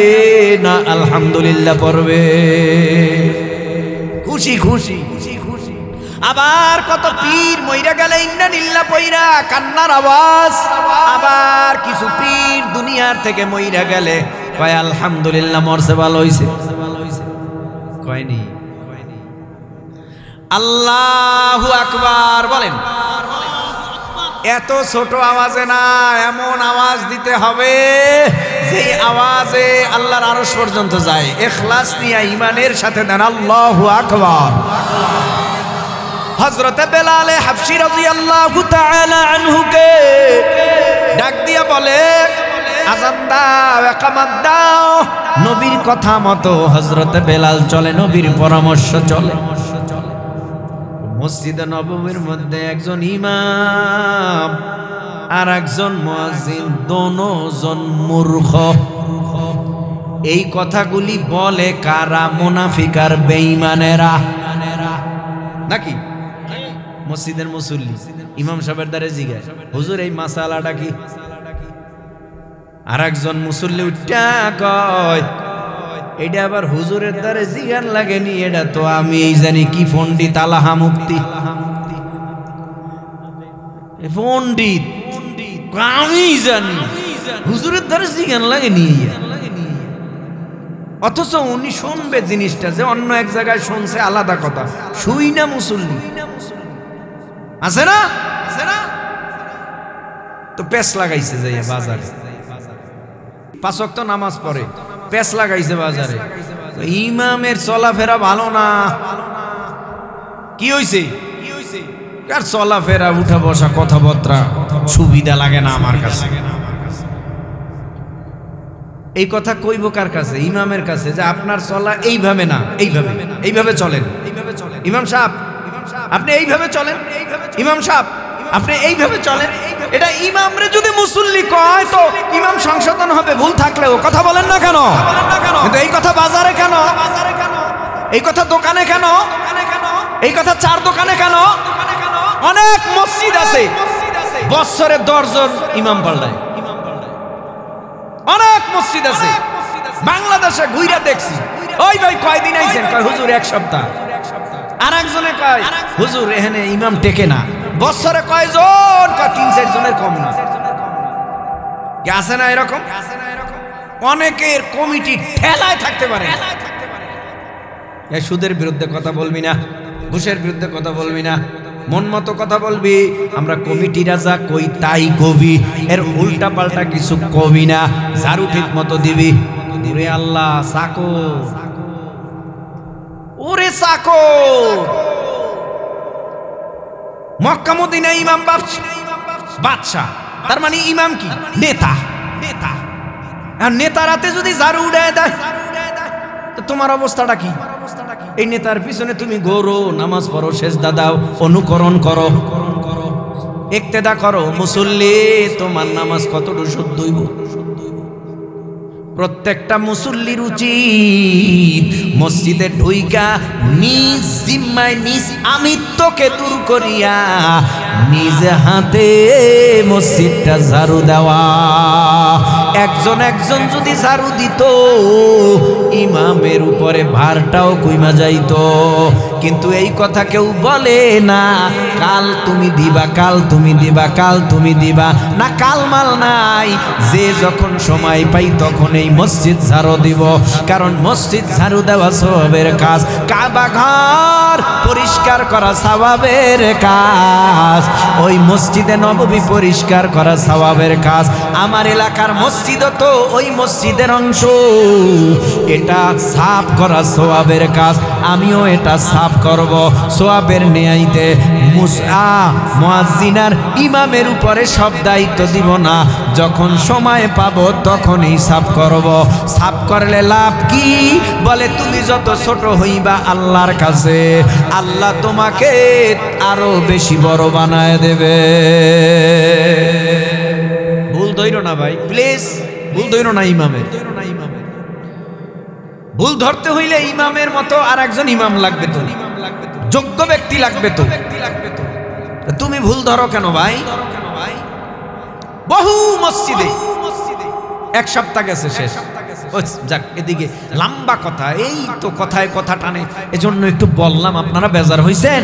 না আলহামদুলিল্লাহ পড়বে? খুশি খুশি খুশি খুশি। আবার কত পীর মইরা গেলে ইন্না লিল্লাহ পইরা কান্নার আওয়াজ। আবার কিছু পীর দুনিয়ার থেকে মইরা গেলে কয় আলহামদুলিল্লাহ, মরছে ভালো হইছে। কয়নি? আল্লাহু আকবার বলেন। এত ছোট আওয়াজে না, এমন আওয়াজ দিতে হবে যে আওয়াজে আল্লাহর আরশ পর্যন্ত যায়। ইখলাস নিয়ে ঈমানের সাথে দেন আল্লাহু আকবার। হযরতে বেলাল হাবশী রাদিয়াল্লাহু তাআলা আনহুকে ডাক দিয়া বলে, আযান দাও, ইকামত দাও। নবীর কথা মতো হযরতে বেলাল চলে, নবীর পরামর্শ চলে। মসজিদে নববীর মধ্যে একজন ইমাম আর একজন মুয়াজ্জিন, দোনোজন মূর্খ। এই কথাগুলি বলে কারা? মুনাফিক আর বেঈমানেরা নাকি? মসজিদের মুসল্লি ইমাম সাহেবের দ্বারে জিজ্ঞাসা, হুজুর এই মাসালাটা কি? আর একজন মুসল্লি উঠা কয়, এটা আবার হুজুরের দ্বারে জিগান লাগেনি, এটা তো আমি এই জানি কি পণ্ডিত আলাহা মুফতি। পণ্ডিত আমি জানি, হুজুরের দ্বারে জিগান লাগেনি। অথচ উনি শুনবে জিনিসটা যে অন্য এক জায়গায় শুনছে আলাদা কথা, শুই না মুসল্লি আছে না? তো পেছ লাগাইছে যে বাজারে, 5 ওয়াক্ত নামাজ পড়ে, পেছ লাগাইছে বাজারে। ইমামের চলাফেরা ভালো না। কি হইছে? কার চলাফেরা, উঠা বসা, কথাবার্তা সুবিধা লাগে না আমার কাছে। এই কথা কইব কার কাছে? ইমামের কাছে, যে আপনার চলা এইভাবে না, এইভাবে এইভাবে চলেন। ইমাম সাহেব আপনি এইভাবে চলেন, ইমাম সাহেব আপনি এইভাবে চলেন। এটা ইমামরে যদি মুসল্লি কয় তো ইমাম সংশোধন হবে ভুল থাকলেও। কথা বলেন না কেন? কিন্তু এই কথা বাজারে কেন? এই কথা দোকানে কেন? এই কথা চার দোকানে কেন? অনেক মসজিদ আছে বছরে 10 জন ইমাম পাল্টায়। অনেক মসজিদ আছে বাংলাদেশে ঘুরে দেখছি। ওই ভাই কয়দিন আইছেন? কয় হুজুর 1 সপ্তাহ। আর একজনে কয় হুজুর এখানে ইমাম টেকে না। বছরে কয়জন? কয় 3-4 জনের কম না। আছে না এরকম? অনেকের কমিটি ঠেলায় থাকতে পারে। এই সুদের বিরুদ্ধে কথা বলবি না, ঘুষের বিরুদ্ধে কথা বলবি না, মন মতো কথা বলবি। আমরা কমিটিরা যা কই তাই কবি, এর উল্টা পাল্টা কিছু কবি না। ঝাড়ু ঠিক মতো দিবি। ওরে আল্লাহ, সাকো ওরে সাকো। মক্কা মদিনা ইমাম বাদশা, তার মানে ইমাম কি? নেতা। আর নেতার হাতে যদি ঝাড়ু উড়ায় দেয় তো তোমার অবস্থাটা কি? এই নেতার পিছনে তুমি গৌরো, নামাজ পড়ো, সেজদা দাও, অনুকরণ করো, ইক্তেদা করো। মুসল্লি তোমার নামাজ কতটুকু শুদ্ধ হইব? প্রত্যেকটা মুসল্লির উচিত মসজিদে ঢুইকা নিজ জিম্মায় নিজ আমিত্বকে দূর করিয়া নিজ হাতে মসজিদটা ঝাড়ু দেওয়া। একজন একজন যদি ঝাড়ু দিত ইমামের উপরে ভারটাও কইমা যাইত। কিন্তু এই কথা কেউ বলে না। কাল তুমি দিবা, কাল তুমি দিবা, কাল তুমি দিবা না, কাল মাল নাই। যে যখন সময় পাই তখন এই মসজিদ ঝাড়ু দিব। কারণ মসজিদ ঝাড়ু দেওয়া সওয়াবের কাজ, কাবা ঘর পরিষ্কার করা সওয়াবের কাজ, ওই মসজিদে নববী পরিষ্কার করা সওয়াবের কাজ। আমার এলাকার মসজিদও তো ওই মসজিদের অংশ, এটা সাফ করা সওয়াবের কাজ। আমিও এটা সাফ করব সওয়াবের নেয়াইতে। মুয়াজ্জিনার ইমামের উপরে সব দায়িত্ব দিব না, যখন সময় পাবো তখনই সাফ করব। সাফ করলে লাভ কি? বলে তুমি যত ছোট হইবা আল্লাহর কাছে, আল্লাহ তোমাকে আরো বেশি বড় বানায় দেবে। ভুল ধইরো না ভাই, প্লিজ ভুল ধইরো না ইমামের। ভুল ধরতে হইলে ইমামের মতো আর একজন ইমাম লাগবে, তো যোগ্য ব্যক্তি লাগবে। তো তুমি ভুল ধরো কেন ভাই? বহু মসজিদে 1 সপ্তাহ গেছে শেষ। যাক, এদিকে লম্বা কথা, এই তো কথায় কথা টানে, এজন্য একটু বললাম। আপনারা বেজার হইছেন?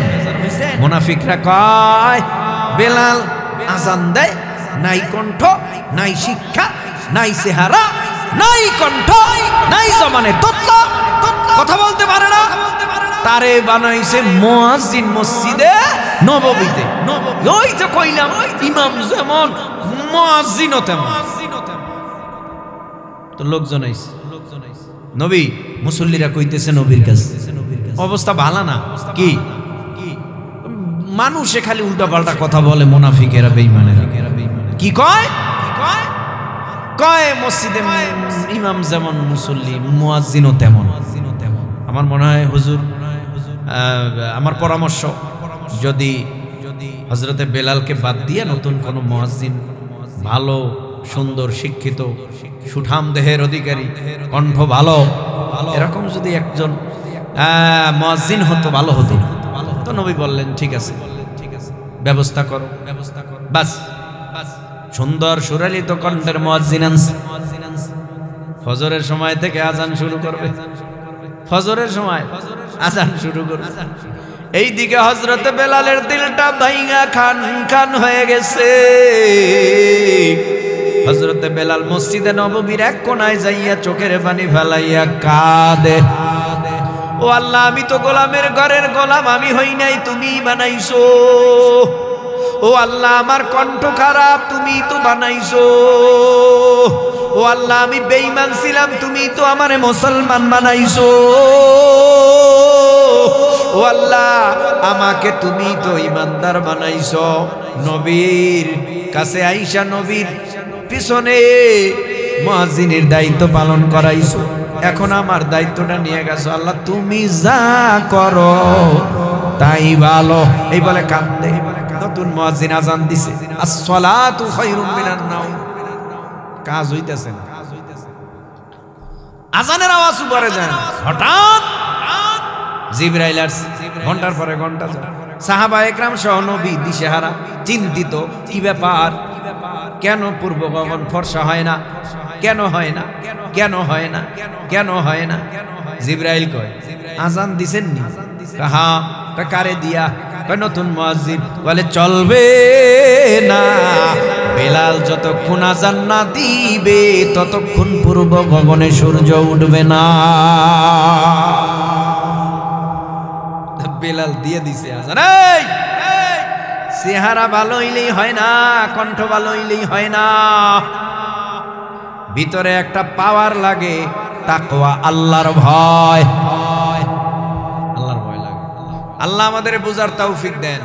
মুনাফিকরা কয় বেলাল আজান দেয়, নাই কণ্ঠ, নাই শিক্ষা, নাই চেহারা, নাই কণ্ঠ, নাই জমানে তোতলা, কথা বলতে পারে না। তারে বানাইছে মুয়াজ্জিন মসজিদে নববীতে। ওই তো কইলাম, ইমাম যেমন মুয়াজ্জিনও তেমন। তো লোকজন আইছে, নবী মুসল্লিরা কইতেছে নবীর কাছে, অবস্থা ভালো না। কি মানুষে খালি উল্টা পাল্টা কথা বলে, মুনাফিকেরা, বেঈমানেরা। কি কয়? কয় মসজিদে ইমাম যেমন মুসল্লি মুয়াজ্জিনও তেমন। আমার মনে হয় হুজুর, আমার পরামর্শ, যদি হযরতে বেলালকে বাদ দিয়ে নতুন কোন মুয়াজ্জিন, ভালো সুন্দর শিক্ষিত সুঠাম দেহের অধিকারী, কণ্ঠ ভালো, এরকম যদি একজন মুয়াজ্জিন হতো ভালো হতো। তো নবী বললেন ঠিক আছে, ব্যবস্থা করো। বাস সুন্দর সুরালিত কণ্ঠের মুয়াজ্জিন আনছে। ফজরের সময় থেকে আজান শুরু করবে, ফজরের সময় আজান শুরু করবে। এইদিকে হযরতে বেলালের দিলটা ভাইঙা খান খান হয়ে গেছে। হযরতে বেলাল মসজিদে নববীর এক কোনায় যাইয়া চোখের পানি ফেলাইয়া কাঁদে, ও আল্লাহ, আমি তো গোলামের ঘরের গোলাম, আমি হই নাই, তুমি বানাইছো। ও আল্লাহ, আমার কণ্ঠ খারাপ, তুমি তো বানাইছো। ও আল্লাহ, আমি বেঈমান ছিলাম, তুমি তো আমারে মুসলমান বানাইছো। ও আল্লাহ, আমাকে তুমি তো ইমানদার বানাইছো। নবীর কাছে আইসা নবীর পিছনে মুয়াজ্জিনের দায়িত্ব পালন করাইছো। এখন আমার দায়িত্বটা নিয়ে গেছো। আল্লাহ, তুমি যা করো তাই ভালো। এই বলে কাঁদতে নতুন মুয়াজ্জিন আজান দিছে, আসসালাতু খায়রুম মিনান নাওম। কাজ হইতেছে না, আজানের আওয়াজ উপরে যায় না। হঠাৎ জিবরাইল আসছে, ঘন্টার পরে ঘন্টা যায়। সাহাবা একরাম সহ নবী দিশেহারা, চিন্তিত, কি ব্যাপার, কেন পূর্ব গগন ফর্সা হয় না, কেন হয় না, কেন হয় না, কেন হয় না? জিবরাইল কয় আজান দিছেন নি? হ্যাঁ। কারে দিয়া? নতুন মুয়াজ্জিন। বলে চলবে না, বেলাল যতক্ষণ আজান না দিবে ততক্ষণ পূর্ব গগনে সূর্য উঠবে না। বেলাল দিয়ে দিছে আজান। এই চেহারা ভালো হইলেই হয় না, কণ্ঠ ভালো হইলেই হয় না, ভিতরে একটা পাওয়ার লাগে, তাকওয়া, আল্লাহর ভয়। আল্লাহর ভয় লাগে। আল্লাহ আমাদের বুঝার তৌফিক দেন।